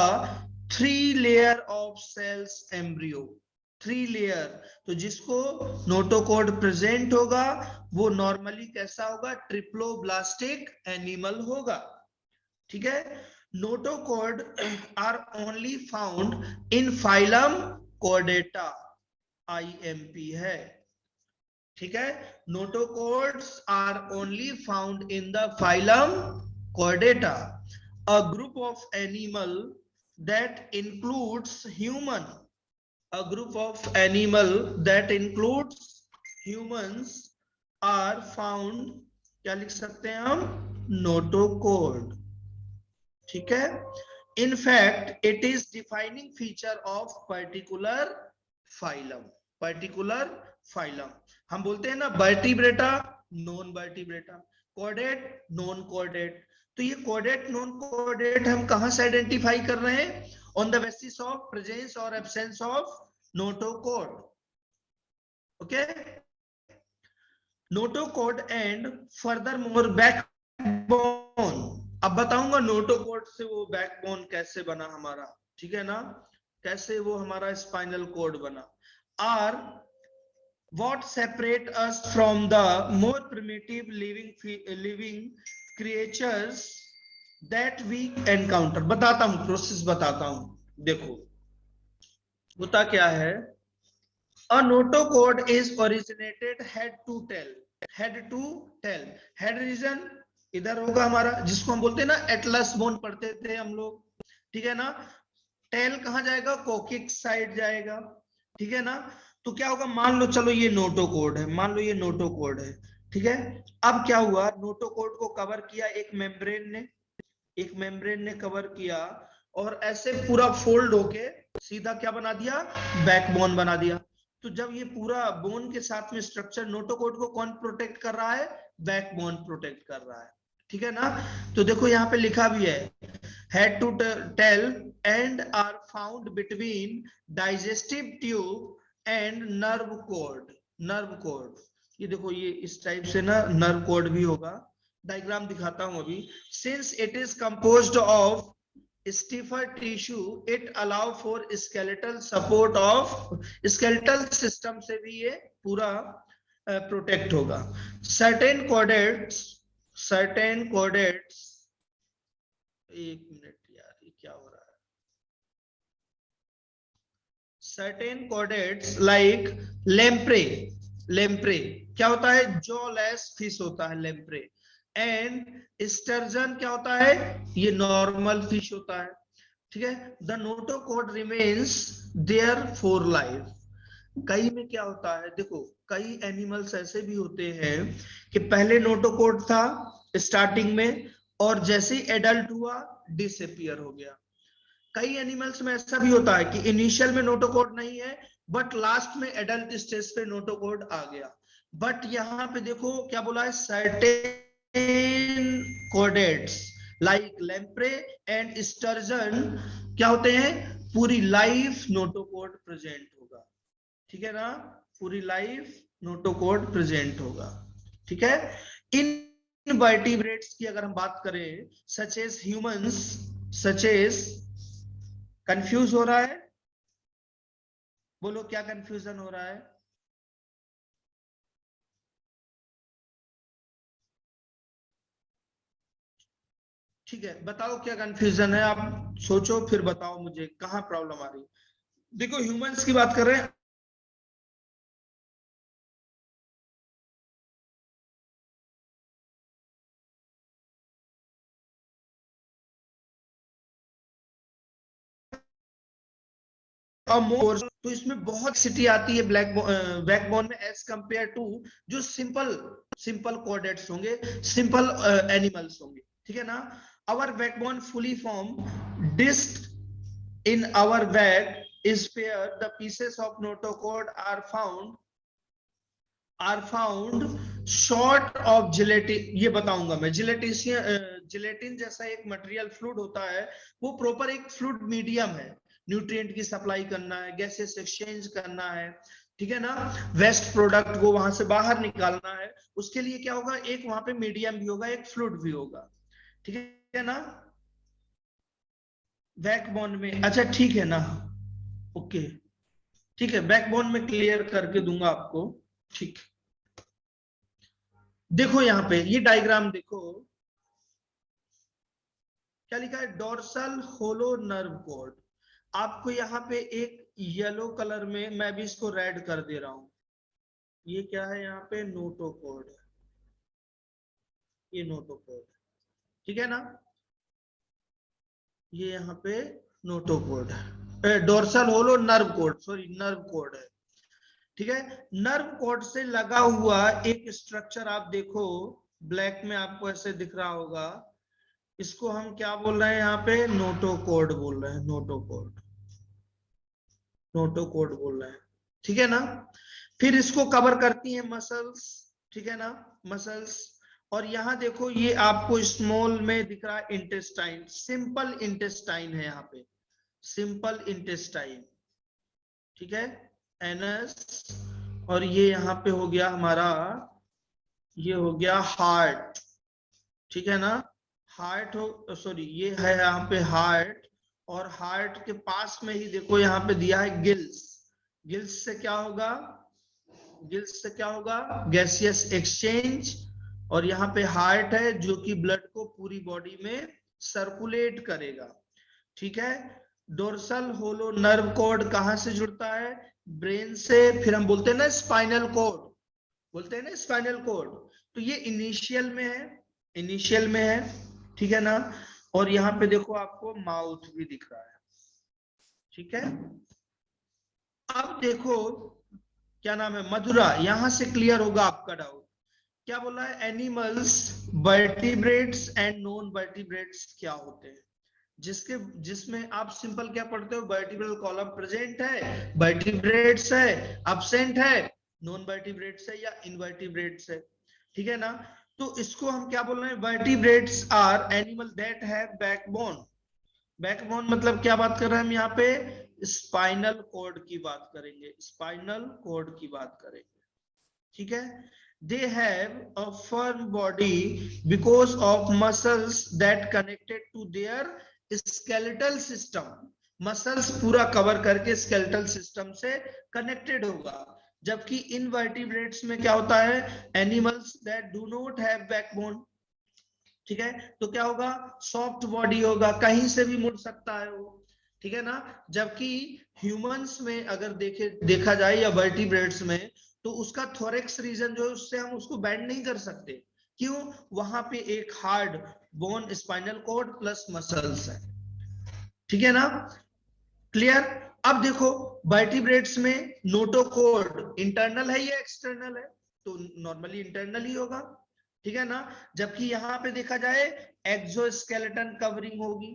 3 layer of cells embryo, 3 layer. तो जिसको नोटोकॉर्ड प्रेजेंट होगा वो नॉर्मली कैसा होगा, ट्रिप्लोब्लास्टिक एनिमल होगा। ठीक है, notochord are only found in phylum chordata, IMP है। ठीक है, notochords are only found in the phylum chordata, a group of animal that includes human, a group of animal that includes humans are found, क्या लिख सकते हैं हम, नोटोकॉर्ड। ठीक है, in fact it is defining feature of particular phylum, particular phylum। हम बोलते हैं ना vertebrata, non vertebrata, chordate, non chordate. तो ये कॉर्डेट नॉन कॉर्डेट हम कहां से आइडेंटिफाई कर रहे हैं, on the basis of presence और absence of notochord. Okay, notochord and further more backbone. अब बताऊंगा नोटोकॉर्ड से वो बैकबोन कैसे बना हमारा, ठीक है ना, कैसे वो हमारा स्पाइनल कॉर्ड बना। Are what separate us from the more primitive living creatures that we encounter। बताता हूं, प्रोसेस बताता हूं। देखो होता क्या है, a notocode is originated head to tail, head to tail। Head region इधर होगा हमारा, जिसको हम बोलते हैं ना एटलस बोन पढ़ते थे हम लोग, ठीक है ना। टेल कहां जाएगा, कोकिक्स साइड जाएगा, ठीक है ना। तो क्या होगा, मान लो चलो ये नोटोकोड है, मान लो ये नोटोकोड है, ठीक है। अब क्या हुआ, नोटोकोड को कवर किया एक मेम्ब्रेन ने, एक मेम्ब्रेन ने कवर किया, और ऐसे पूरा फोल्ड होके सीधा क्या बना दिया, बैकबोन बना दिया। तो जब ये पूरा बोन के साथ में स्ट्रक्चर, नोटोकोड को कौन प्रोटेक्ट कर रहा है, बैकबोन प्रोटेक्ट कर रहा है, ठीक है ना। तो देखो यहाँ पे लिखा भी है, head to tail and are found between digestive tube and nerve cord, nerve cord. ये देखो ये इस टाइप से ना नर्व कॉर्ड भी होगा, डायग्राम दिखाता हूं अभी। Since it is composed of stiffer tissue, it allow for skeletal support of, skeletal system से भी ये पूरा प्रोटेक्ट होगा। certain chordates, certain chordates, एक मिनट यार ये क्या हो रहा है, certain chordates like lamprey, lamprey क्या होता है, जॉलेस फिश होता है lamprey, एंड स्टर्जन क्या होता है, ये नॉर्मल फिश होता है, ठीक है। The notochord remains there for life. कई में क्या होता है, देखो कई एनिमल्स ऐसे भी होते हैं कि पहले नोटोकॉड था स्टार्टिंग में, और जैसे ही एडल्ट हुआ डिसअपियर हो गया। कई एनिमल्स में ऐसा भी होता है कि इनिशियल में नोटोकॉड नहीं है, बट लास्ट में एडल्ट स्टेज पे नोटोकॉड आ गया। बट यहाँ पे देखो क्या बोला है, certain chordates like lamprey and sturgeon क्या होते हैं, पूरी लाइफ नोटोकॉड प्रेजेंट होगा, ठीक है ना, पूरी लाइफ नोटोकॉड प्रेजेंट होगा, ठीक है। इन वर्टिब्रेट्स की अगर हम बात करें, such as humans, such as, confuse हो रहा है, बोलो क्या कंफ्यूजन हो रहा है। ठीक है, बताओ क्या कंफ्यूजन है, आप सोचो फिर बताओ मुझे कहां प्रॉब्लम आ रही है। देखो ह्यूमंस की बात कर रहे हैं, तो इसमें बहुत सिटी आती है ब्लैक बैकबोन में एज कंपेयर टू जो सिंपल, सिंपल कोऑर्डिनेट्स होंगे, सिंपल एनिमल्स होंगे, ठीक है ना। Our backbone fully form disc in our bag is where the pieces of notochord are found short of gelatin। ये बताऊंगा मैं, जिलेटिन जैसा एक मटेरियल फ्लूइड होता है, वो प्रॉपर एक फ्लूइड मीडियम है, न्यूट्रिएंट की सप्लाई करना है, गैसेस एक्सचेंज करना है, ठीक है ना, वेस्ट प्रोडक्ट को वहां से बाहर निकालना है, उसके लिए क्या होगा, एक वहां पे मीडियम भी होगा, एक फ्लूइड भी होगा, ठीक है ना, बैकबोन में। अच्छा ठीक है ना, ओके। ठीक है, बैकबोन में क्लियर करके दूंगा आपको। ठीक, देखो यहाँ पे ये डायग्राम देखो क्या लिखा है, डोर्सल होलो नर्व कोड। आपको यहाँ पे एक येलो कलर में, मैं भी इसको रेड कर दे रहा हूं, ये क्या है यहाँ पे, नोटोकोड, ये नोटोकोड, ठीक है ना, ये यहाँ पे नोटोकोड है, dorsal hollow nerve cord, sorry nerve cord है। ठीक है, नर्व कोड से लगा हुआ एक स्ट्रक्चर आप देखो, ब्लैक में आपको ऐसे दिख रहा होगा, इसको हम क्या बोल रहे हैं यहाँ पे, नोटोकोड बोल रहे हैं, नोटोकोड, नोटोकोड बोल रहे हैं, ठीक है ना। फिर इसको कवर करती है मसल्स, ठीक है ना, मसल्स। और यहाँ देखो ये आपको स्मॉल में दिख रहा है इंटेस्टाइन, सिंपल इंटेस्टाइन है यहाँ पे, सिंपल इंटेस्टाइन, ठीक है, एनस। और ये यहाँ पे हो गया हमारा, ये हो गया हार्ट, ठीक है ना, हार्ट हो, सॉरी ये है यहाँ पे हार्ट, और हार्ट के पास में ही देखो यहाँ पे दिया है गिल्स। गिल्स से क्या होगा, गिल्स से क्या होगा, गैसियस एक्सचेंज। और यहाँ पे हार्ट है जो कि ब्लड को पूरी बॉडी में सर्कुलेट करेगा, ठीक है। डोर्सल होलो नर्व कोड कहां से जुड़ता है, ब्रेन से। फिर हम बोलते हैं ना स्पाइनल कोड, बोलते हैं ना स्पाइनल कोड, तो ये इनिशियल में है, इनिशियल में है, ठीक है ना। और यहाँ पे देखो आपको माउथ भी दिख रहा है, ठीक है। अब देखो क्या नाम है, मधुरा, यहां से क्लियर होगा आपका डाउट। क्या बोला है, animals vertebrates and non vertebrates क्या होते हैं, जिसके जिसमें आप सिंपल क्या पढ़ते हो, वर्टिब्रल कॉलम प्रेजेंट है, वर्टिब्रेट्स है, अब्सेंट है, नॉन वर्टिब्रेट्स है या इनवर्टिब्रेट्स है, ठीक है ना। तो इसको हम क्या बोल रहे हैं, vertebrates are animal that have backbone. Backbone मतलब क्या बात कर रहे हैं हम यहाँ पे, स्पाइनल कॉर्ड की बात करेंगे, स्पाइनल कॉर्ड की बात करेंगे, ठीक है। they have a firm body because of muscles that connected to their skeletal system। Muscles पूरा कवर करके स्केलेटल सिस्टम से कनेक्टेड होगा। जबकि इनवर्टिब्रेट्स में क्या होता है, animals that do not have backbone, ठीक है, तो क्या होगा, सॉफ्ट बॉडी होगा, कहीं से भी मुड़ सकता है वो, ठीक है ना। जबकि ह्यूमंस में अगर देखा जाए या वर्टिब्रेट्स में, तो उसका थोरेक्स रीजन जो है उससे हम उसको बैंड नहीं कर सकते, क्यों, वहां पे एक hard bone spinal cord plus muscles है, ठीक है ना, क्लियर। अब देखो वर्टिब्रेट्स में नोटोकॉर्ड इंटरनल है या एक्सटर्नल है, तो नॉर्मली इंटरनल ही होगा, ठीक है ना। जबकि यहाँ पे देखा जाए एक्सोस्केलेटन कवरिंग होगी,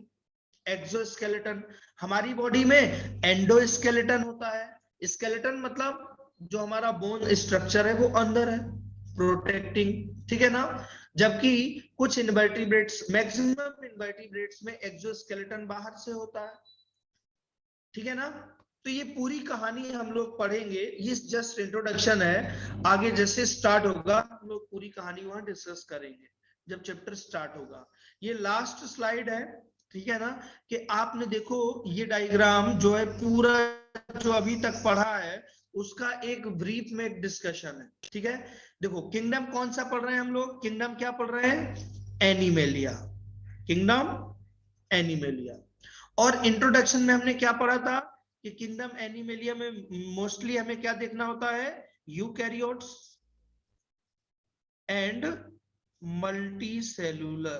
एक्सोस्केलेटन। हमारी बॉडी में एंडोस्केलेटन होता है, स्केलेटन मतलब जो हमारा बोन स्ट्रक्चर है वो अंदर है, प्रोटेक्टिंग, ठीक है ना। जबकि कुछ इनवर्टिब्रेट्स, मैक्सिमम इनवर्टिब्रेट्स में एक्सोस्केलेटन बाहर से होता है, ठीक है ना। तो ये पूरी कहानी हम लोग पढ़ेंगे, ये जस्ट इंट्रोडक्शन है, आगे जैसे स्टार्ट होगा हम लोग पूरी कहानी वहां डिस्कस करेंगे जब चैप्टर स्टार्ट होगा। ये लास्ट स्लाइड है, ठीक है ना, कि आपने देखो ये डायग्राम जो है पूरा जो अभी तक पढ़ा है उसका एक ब्रीफ में एक डिस्कशन है, ठीक है। देखो किंगडम कौन सा पढ़ रहे हैं हम लोग, किंगडम क्या पढ़ रहे हैं, एनिमेलिया, किंगडम एनिमेलिया। और इंट्रोडक्शन में हमने क्या पढ़ा था कि किंगडम एनिमेलिया में मोस्टली हमें क्या देखना होता है, eukaryotes and multi cellular,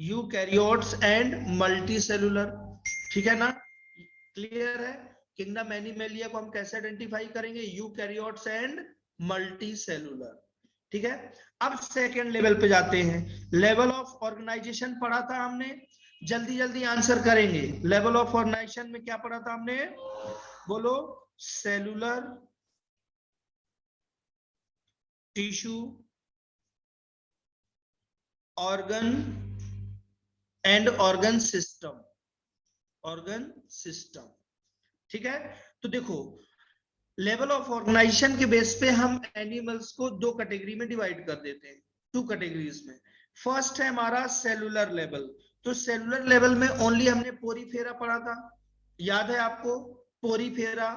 eukaryotes and multi cellular, ठीक है ना, क्लियर है। किंगडम एनिमेलिया को हम कैसे आइडेंटिफाई करेंगे, यूकैरियोट्स एंड मल्टी सेलुलर, ठीक है। अब सेकेंड लेवल पे जाते हैं, लेवल ऑफ ऑर्गेनाइजेशन पढ़ा था हमने, जल्दी जल्दी आंसर करेंगे। लेवल ऑफ ऑर्गेनाइजेशन में क्या पढ़ा था हमने, बोलो, cellular, tissue, organ and organ system, organ system, ठीक है। तो देखो लेवल ऑफ ऑर्गेनाइजेशन के बेस पे हम एनिमल्स को दो कैटेगरी में डिवाइड कर देते हैं, टू कैटेगरीज में। फर्स्ट है हमारा सेलुलर लेवल, तो सेलुलर लेवल में ओनली हमने पोरीफेरा पढ़ा था, याद है आपको? पोरीफेरा,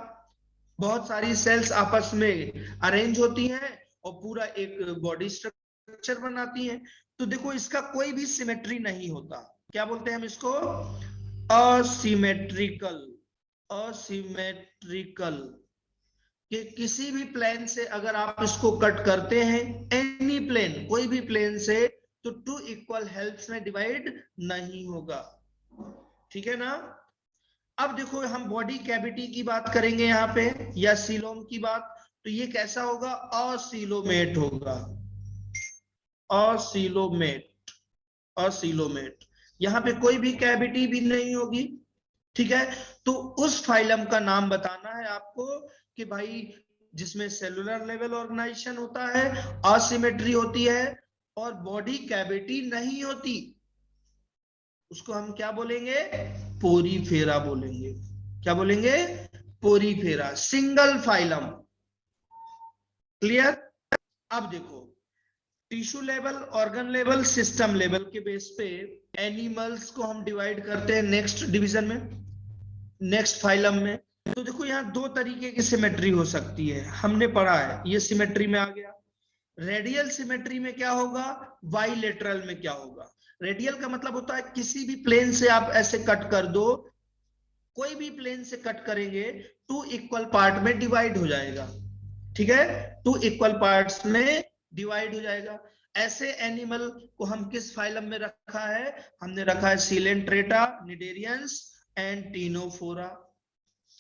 बहुत सारी सेल्स आपस में अरेंज होती हैं और पूरा एक बॉडी स्ट्रक्चर बनाती हैं। तो देखो इसका कोई भी सिमेट्री नहीं होता। क्या बोलते हैं हम इसको? असिमेट्रिकल। असिमेट्रिकल कि किसी भी प्लेन से अगर आप इसको कट करते हैं, एनी प्लेन, कोई भी प्लेन से, तो टू इक्वल हेल्प्स में डिवाइड नहीं होगा। ठीक है ना? अब देखो हम बॉडी कैविटी की बात करेंगे यहाँ पे, या सीलोम की बात, तो ये कैसा होगा? असीलोमेट होगा। असीलोमेट। असीलोमेट, यहाँ पे कोई भी कैविटी भी नहीं होगी। ठीक है? तो उस फाइलम का नाम बताना है आपको कि भाई जिसमें सेलुलर लेवल ऑर्गेनाइजेशन होता है, असिमेट्री होती है और बॉडी कैविटी नहीं होती, उसको हम क्या बोलेंगे? पोरीफेरा बोलेंगे। क्या बोलेंगे? Porifera, single phylum. क्लियर? अब देखो, tissue level, organ level, system level के बेस पे एनिमल्स को हम डिवाइड करते हैं नेक्स्ट डिवीजन में, नेक्स्ट फाइलम में। तो देखो यहाँ दो तरीके की सिमेट्री हो सकती है, हमने पढ़ा है, ये सिमेट्री में आ गया। रेडियल सिमेट्री में क्या होगा? बाइलेटरल में क्या होगा? रेडियल का मतलब होता है किसी भी प्लेन से आप ऐसे कट कर दो, कोई भी प्लेन से कट करेंगे, टू इक्वल पार्ट में डिवाइड हो जाएगा। ठीक है? टू इक्वल पार्ट्स में डिवाइड हो जाएगा। ऐसे एनिमल को हम किस फाइलम में रखा है? हमने रखा है सिलेंट्रेटा, निडेरियंस एंड टीनोफोरा।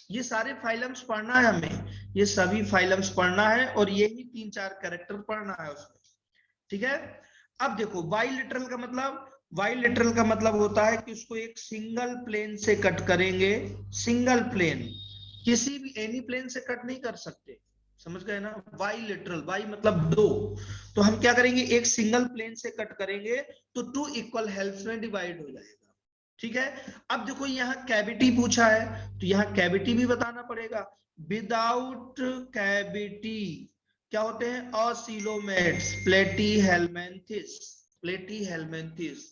ये सारे फाइलम्स पढ़ना है हमें, ये सभी फाइलम्स पढ़ना है और यही 3-4 कैरेक्टर पढ़ना है उसमें। ठीक है? अब देखो बाइलेटरल का मतलब, बाइलेटरल का मतलब होता है कि उसको एक सिंगल प्लेन से कट करेंगे। सिंगल प्लेन, किसी भी एनी प्लेन से कट नहीं कर सकते। समझ गए ना? बाइलेटरल, बाई मतलब दो, तो हम क्या करेंगे? एक सिंगल प्लेन से कट करेंगे तो टू इक्वल हेल्प्स में डिवाइड हो जाएगा। ठीक है? अब देखो यहाँ कैविटी पूछा है, तो यहाँ कैविटी भी बताना पड़ेगा। विदाउट कैविटी क्या होते हैं? असीलोमेट्स, प्लेटीहेल्मिन्थिस। प्लेटीहेल्मिन्थिस।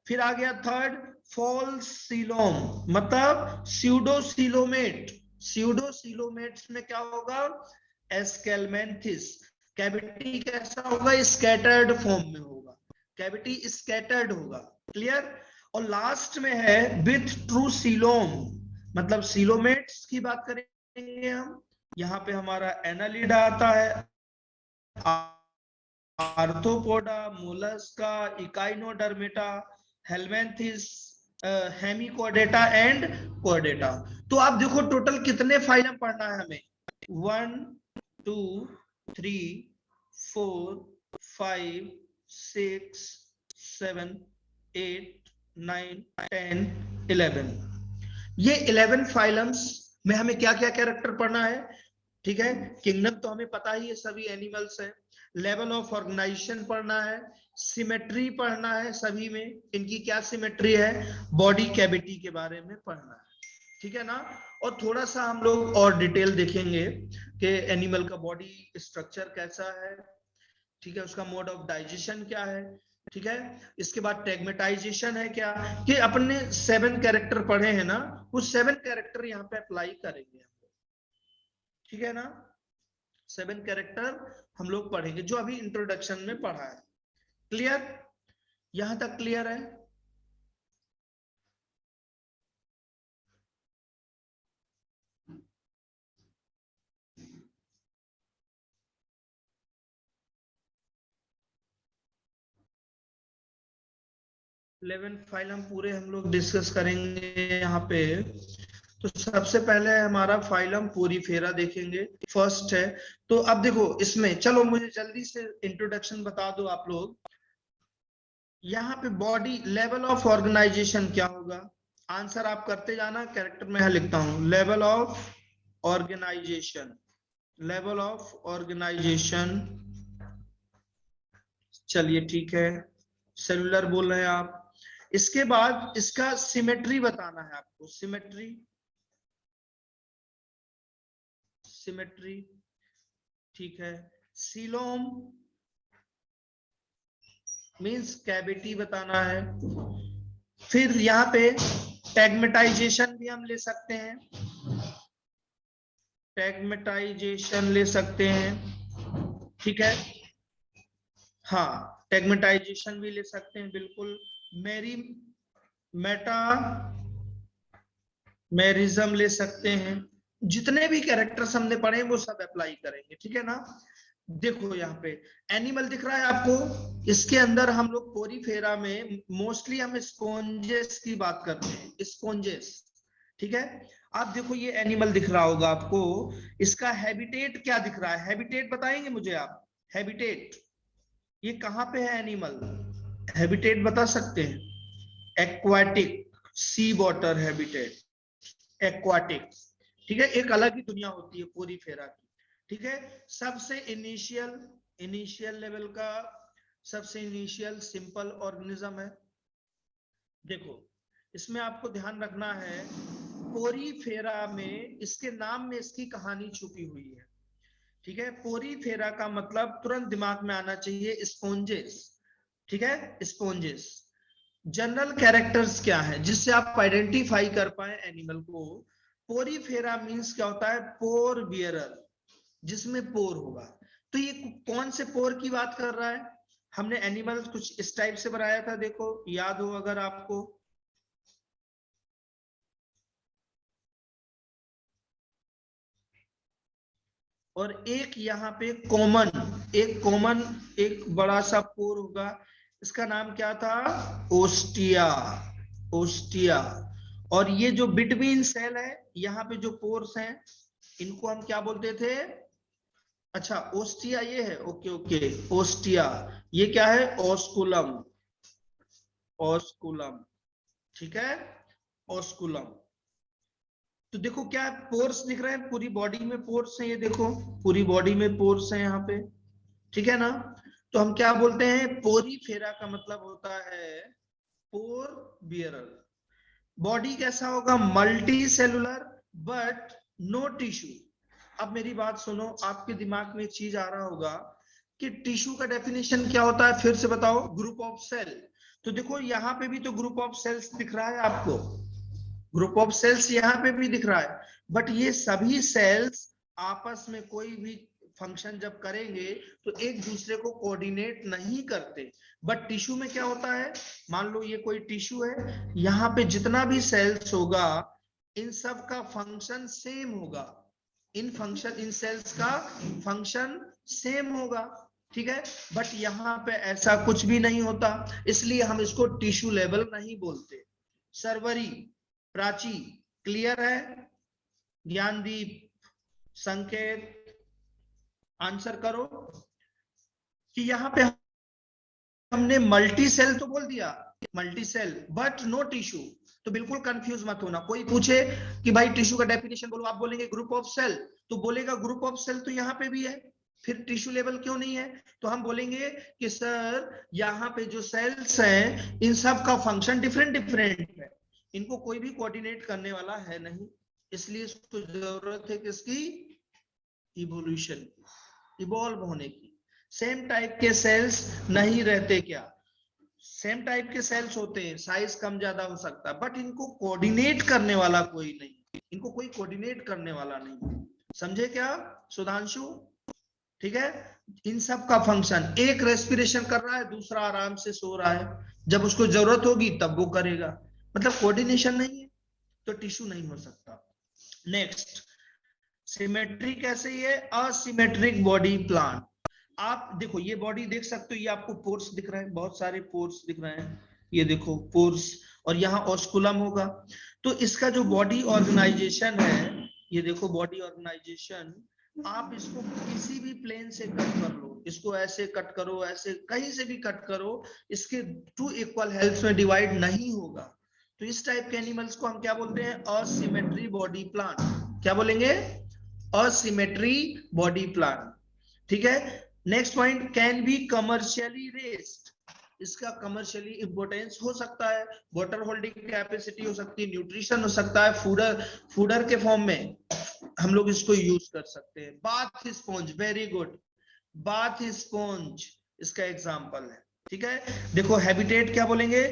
फिर आ गया थर्ड, फॉल्स सीलोम, मतलब स्यूडोसीलोमेट। स्यूडोसीलोमेट्स में क्या होगा? एस्केलमेंथिस। कैविटी कैसा होगा? स्कैटर्ड फॉर्म में होगा, कैविटी स्कैटर्ड होगा। क्लियर? और लास्ट में है विथ ट्रू सीलोम, मतलब सीलोमेट्स की बात करेंगे हम। यहाँ पे हमारा एनालिडा आता है, arthropoda, mollusca, echinodermata, helminthes, hemichordata and कोडेटा। तो आप देखो टोटल कितने फाइलम पढ़ना है हमें? 1 2 3 4 5 6 7 8 9 10 11। ये 11 फाइलम्स में हमें क्या क्या कैरेक्टर पढ़ना है? ठीक है? किंगडम तो हमें पता ही है, सभी एनिमल्स है। लेवल ऑफ ऑर्गेनाइजेशन पढ़ना है, सिमेट्री पढ़ना है, सभी में इनकी क्या सिमेट्री है, बॉडी कैविटी के बारे में पढ़ना है। ठीक है ना? और थोड़ा सा हम लोग और डिटेल देखेंगे कि एनिमल का बॉडी स्ट्रक्चर कैसा है। ठीक है? उसका मोड ऑफ डाइजेशन क्या है। ठीक है? इसके बाद टेगमेटाइजेशन है क्या, कि अपने 7 कैरेक्टर पढ़े हैं ना, वो 7 कैरेक्टर यहाँ पे अप्लाई करेंगे। ठीक है ना? 7 कैरेक्टर हम लोग पढ़ेंगे जो अभी इंट्रोडक्शन में पढ़ा है। क्लियर? यहां तक क्लियर है? 11 फाइल हम पूरे हम लोग डिस्कस करेंगे यहाँ पे। तो सबसे पहले हमारा फाइलम पोरीफेरा देखेंगे, फर्स्ट है। तो अब देखो इसमें, चलो मुझे जल्दी से इंट्रोडक्शन बता दो आप लोग। यहाँ पे बॉडी लेवल ऑफ ऑर्गेनाइजेशन क्या होगा? आंसर आप करते जाना, कैरेक्टर में लिखता हूं, level of organization. Level of organization, चलिए ठीक है, सेलुलर बोल रहे हैं आप। इसके बाद इसका सिमेट्री बताना है आपको, सिमेट्री। सिमेट्री, ठीक है। सीलोम मींस कैविटी बताना है। फिर यहाँ पे टैगमेटाइजेशन भी हम ले सकते हैं, टैगमेटाइजेशन ले सकते हैं, ठीक है। हाँ, टैगमेटाइजेशन भी ले सकते हैं, बिल्कुल। मेरी मेटा मेरिज्म ले सकते हैं। जितने भी कैरेक्टर्स हमने पढ़े हैं वो सब अप्लाई करेंगे, ठीक है ना। देखो यहाँ पे एनिमल दिख रहा है आपको, इसके अंदर हम लोग पोरीफेरा में मोस्टली हम स्पॉन्जेस की बात करते हैं, स्पॉन्जेस, ठीक है। आप देखो ये एनिमल दिख रहा होगा आपको, इसका हैबिटेट क्या दिख रहा है, हैबिटेट बताएंगे मुझे आप, हैबिटेट ये कहाँ पे है एनिमल, हैबिटेट बता सकते हैं। एक्वाटिक, सी वाटर हैबिटेट, एक्वाटिक, ठीक है। एक अलग ही दुनिया होती है पोरीफेरा की, ठीक है। सबसे इनिशियल इनिशियल लेवल का सबसे इनिशियल सिंपल ऑर्गेनिज्म है। देखो इसमें आपको ध्यान रखना है, पोरीफेरा में इसके नाम में इसकी कहानी छुपी हुई है, ठीक है। पोरीफेरा का मतलब तुरंत दिमाग में आना चाहिए स्पॉन्जेस, ठीक है, स्पॉन्जेस। जनरल कैरेक्टर्स क्या है जिससे आप आइडेंटिफाई कर पाए एनिमल को। पोरीफेरा मींस क्या होता है, पोर बियरर, जिसमें पोर होगा। तो ये कौन से पोर की बात कर रहा है, हमने एनिमल कुछ इस टाइप से बनाया था, देखो याद हो अगर आपको। और एक यहाँ पे कॉमन, एक बड़ा सा पोर होगा, इसका नाम क्या था, ओस्टिया, ओस्टिया। और ये जो बिटवीन सेल है, यहाँ पे जो पोर्स हैं, इनको हम क्या बोलते थे, अच्छा ओस्टिया ये है, ओके ओके, ओस्टिया। ये क्या है, ओस्कुलम, ओस्कुलम, ठीक है, ओस्कुलम। तो देखो क्या पोर्स दिख रहे हैं, पूरी बॉडी में पोर्स हैं, ये देखो पूरी बॉडी में पोर्स हैं यहाँ पे, ठीक है ना। तो हम क्या बोलते हैं, पोरीफेरा का मतलब होता है पोर बियरर। बॉडी कैसा होगा, multicellular but no tissue. अब मेरी बात सुनो, आपके दिमाग में एक चीज आ रहा होगा कि टिश्यू का डेफिनेशन क्या होता है, फिर से बताओ, ग्रुप ऑफ सेल। तो देखो यहाँ पे भी तो ग्रुप ऑफ सेल्स दिख रहा है आपको, ग्रुप ऑफ सेल्स यहाँ पे भी दिख रहा है, बट ये सभी सेल्स आपस में कोई भी फंक्शन जब करेंगे तो एक दूसरे को कोऑर्डिनेट नहीं करते। बट टिश्यू में क्या होता है, मान लो ये कोई टिश्यू है, यहाँ पे जितना भी सेल्स होगा इन सब का फंक्शन सेम होगा, इन सेल्स का फंक्शन सेम होगा, ठीक है। बट यहाँ पे ऐसा कुछ भी नहीं होता, इसलिए हम इसको टिश्यू लेवल नहीं बोलते। सर्वरी, प्राची, क्लियर है, ज्ञानदीप, संकेत, आंसर करो कि यहाँ पे हमने मल्टी सेल तो बोल दिया, multi cell but no tissue. तो बिल्कुल कंफ्यूज मत होना, कोई पूछे कि भाई टिश्यू का डेफिनेशन बोलो, आप बोलेंगे ग्रुप ऑफ सेल, तो बोलेगा ग्रुप ऑफ सेल तो यहाँ पे भी है, फिर टिश्यू लेवल क्यों नहीं है। तो हम बोलेंगे कि सर यहाँ पे जो सेल्स हैं इन सब का फंक्शन डिफरेंट डिफरेंट है, इनको कोई भी कोऑर्डिनेट करने वाला है नहीं, इसलिए इसको जरूरत है किसकी, इवोल्यूशन, इवॉल्व होने की। सेम टाइप के सेल्स नहीं रहते क्या, सेम टाइप के सेल्स होते हैं, साइज कम ज्यादा हो सकता है, बट इनको कोऑर्डिनेट करने वाला कोई नहीं, इनको कोई कोऑर्डिनेट करने वाला नहीं, समझे क्या सुधांशु, ठीक है। इन सब का फंक्शन, एक रेस्पिरेशन कर रहा है, दूसरा आराम से सो रहा है, जब उसको जरूरत होगी तब वो करेगा, मतलब कोऑर्डिनेशन नहीं है, तो टिश्यू नहीं हो सकता। नेक्स्ट, सिमेट्री कैसे ही है, असिमेट्रिक बॉडी प्लान। आप देखो ये बॉडी देख सकते हो, ये आपको पोर्स दिख रहे हैं, बहुत सारे पोर्स दिख रहे हैं, ये देखो पोर्स, और यहाँ ऑस्कुलम होगा। तो इसका जो बॉडी ऑर्गेनाइजेशन है, ये देखो बॉडी ऑर्गेनाइजेशन, आप इसको किसी भी प्लेन से कट कर लो, इसको ऐसे कट करो, ऐसे कहीं से भी कट करो, इसके टू इक्वल हेल्थ में डिवाइड नहीं होगा। तो इस टाइप के एनिमल्स को हम क्या बोलते हैं, असिमेट्री बॉडी प्लान। क्या बोलेंगे, असिमेट्री बॉडी प्लान, ठीक है। Next point, can be commercially raised. इसका कमर्शियली इंपोर्टेंस हो सकता है, वाटर होल्डिंग कैपेसिटी हो सकती है, न्यूट्रिशन हो सकता है, फूडर के फॉर्म में हम लोग इसको यूज कर सकते हैं। Bath sponge, very good, bath sponge इसका एग्जांपल है, ठीक है। देखो हैबिटेट क्या बोलेंगे,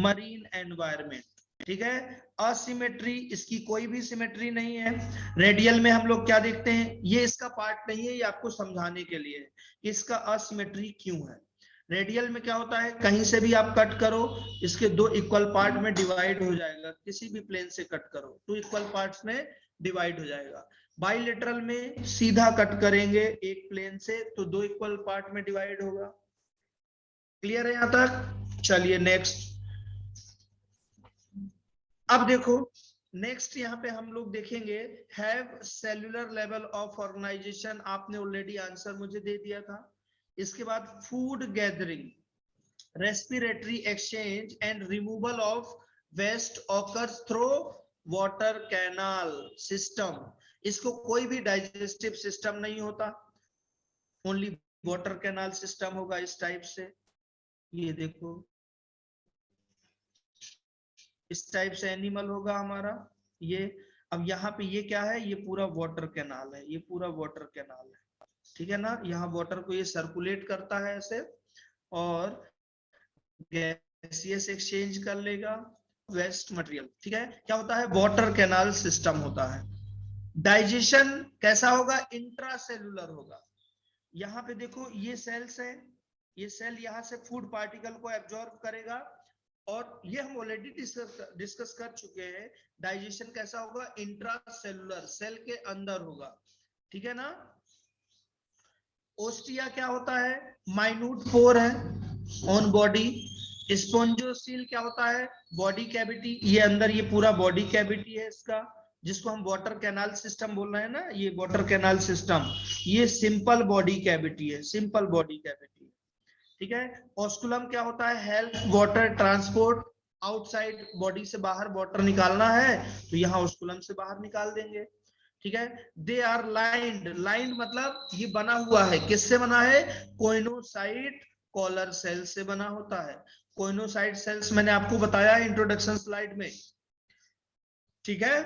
मरीन एनवायरमेंट, ठीक है। असिमेट्री, इसकी कोई भी सिमेट्री नहीं है। रेडियल में हम लोग क्या देखते हैं, ये इसका पार्ट नहीं है, ये आपको समझाने के लिए इसका असिमेट्री क्यों है। रेडियल में क्या होता है, कहीं से भी आप कट करो, इसके दो इक्वल पार्ट में डिवाइड हो जाएगा, किसी भी प्लेन से कट करो तो इक्वल पार्ट्स में डिवाइड हो जाएगा। बाइलेटरल में सीधा कट करेंगे एक प्लेन से तो दो इक्वल पार्ट में डिवाइड होगा। क्लियर है यहां तक? चलिए नेक्स्ट। अब देखो नेक्स्ट यहाँ पे हम लोग देखेंगे, have cellular level of organization, आपने ऑलरेडी आंसर मुझे दे दिया था। इसके बाद food gathering, respiratory exchange and removal of waste occurs through water canal system. इसको कोई भी डाइजेस्टिव सिस्टम नहीं होता, ओनली वाटर कैनाल सिस्टम होगा इस टाइप से। ये देखो इस टाइप से एनिमल होगा हमारा ये। अब यहाँ पे ये क्या है, ये पूरा वाटर कैनाल है, ये पूरा वाटर कैनाल है, ठीक है ना। यहाँ वाटर को ये सर्कुलेट करता है ऐसे और गैसियस एक्सचेंज कर लेगा वेस्ट मटेरियल, ठीक है। क्या होता है, वाटर कैनाल सिस्टम होता है। डाइजेशन कैसा होगा, इंट्रासेलुलर होगा। यहाँ पे देखो ये सेल्स है, ये सेल यहाँ से फूड पार्टिकल को एब्जॉर्ब करेगा और ये हम ऑलरेडी डिस्कस कर चुके हैं। डाइजेशन कैसा होगा, इंट्रासेलुलर, सेल के अंदर होगा, ठीक है ना। ओस्टिया क्या होता है, माइन्यूट पोर है ऑन बॉडी। स्पोंजोसील क्या होता है, बॉडी कैविटी, ये अंदर ये पूरा बॉडी कैविटी है इसका, जिसको हम वाटर कैनाल सिस्टम बोल रहे हैं ना, ये वाटर कैनाल सिस्टम, ये सिंपल बॉडी कैविटी है, सिंपल बॉडी कैविटी, ठीक है। ऑस्कुलम क्या होता है, help water transport, outside body से बाहर वाटर निकालना है तो यहाँ ऑस्कुलम से बाहर निकाल देंगे, ठीक है। दे आर लाइंड, लाइंड मतलब ये बना हुआ है, किससे बना है, कोइनोसाइट कॉलर सेल से बना होता है। कोइनोसाइट सेल्स मैंने आपको बताया इंट्रोडक्शन स्लाइड में, ठीक है।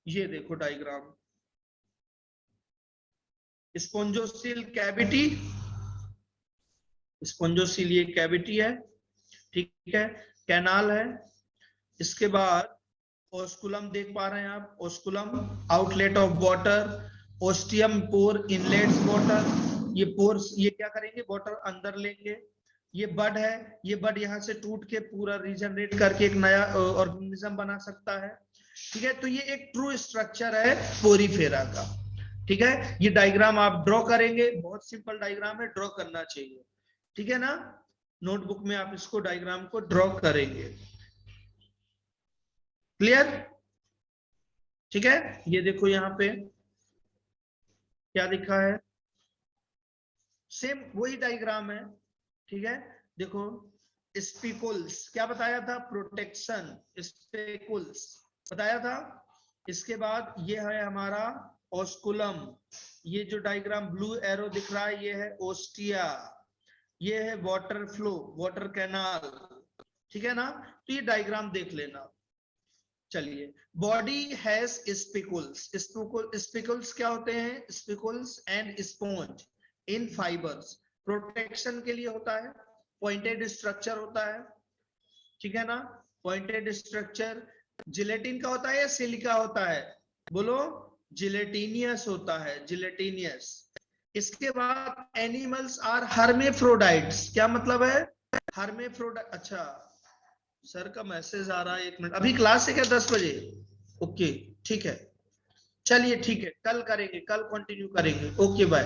ये देखो डायग्राम, स्पोंजोसिल कैविटी, स्पोंजोसिल ये कैविटी है, ठीक है, कैनाल है। इसके बाद ओस्कुलम देख पा रहे हैं आप, osculum outlet of water, ostium pore inlets water, ये पोर्स ये क्या करेंगे, वाटर अंदर लेंगे। ये बड है, ये बड यहाँ से टूट के पूरा रीजनरेट करके एक नया ऑर्गेनिज्म बना सकता है, ठीक है। तो ये एक ट्रू स्ट्रक्चर है पोरीफेरा का, ठीक है। ये डायग्राम आप ड्रॉ करेंगे, बहुत सिंपल डायग्राम है, ड्रॉ करना चाहिए, ठीक है ना। नोटबुक में आप इसको डायग्राम को ड्रॉ करेंगे, क्लियर, ठीक है। ये देखो यहाँ पे क्या लिखा है, सेम वही डायग्राम है, ठीक है। देखो स्पिकुल्स क्या बताया था, प्रोटेक्शन, स्पिकुल्स बताया था। इसके बाद ये है हमारा ओस्कुलम, ये जो डायग्राम ब्लू एरो दिख रहा है ये है ओस्टिया, ये है वाटर फ्लो, वाटर कैनाल, ठीक है ना। तो ये डायग्राम देख लेना। चलिए, बॉडी हैज स्पिकुल्स, स्पिकुल्स क्या होते हैं, spicules and sponge in fibres, protection के लिए होता है, पॉइंटेड स्ट्रक्चर होता है, ठीक है ना, पॉइंटेड स्ट्रक्चर। जिलेटिन का होता है या सिलिका होता है, बोलो, जिलेटिनियस होता है, जिलेटिनियस। इसके बाद एनिमल्स आर हर्मेफ्रोडाइट्स, क्या मतलब है, हर्मेफ्रोडाइट, अच्छा सर का मैसेज आ रहा है, 1 मिनट, अभी क्लास है क्या 10 बजे, ओके ठीक है, चलिए ठीक है, कल करेंगे, कल कंटिन्यू करेंगे, ओके बाय।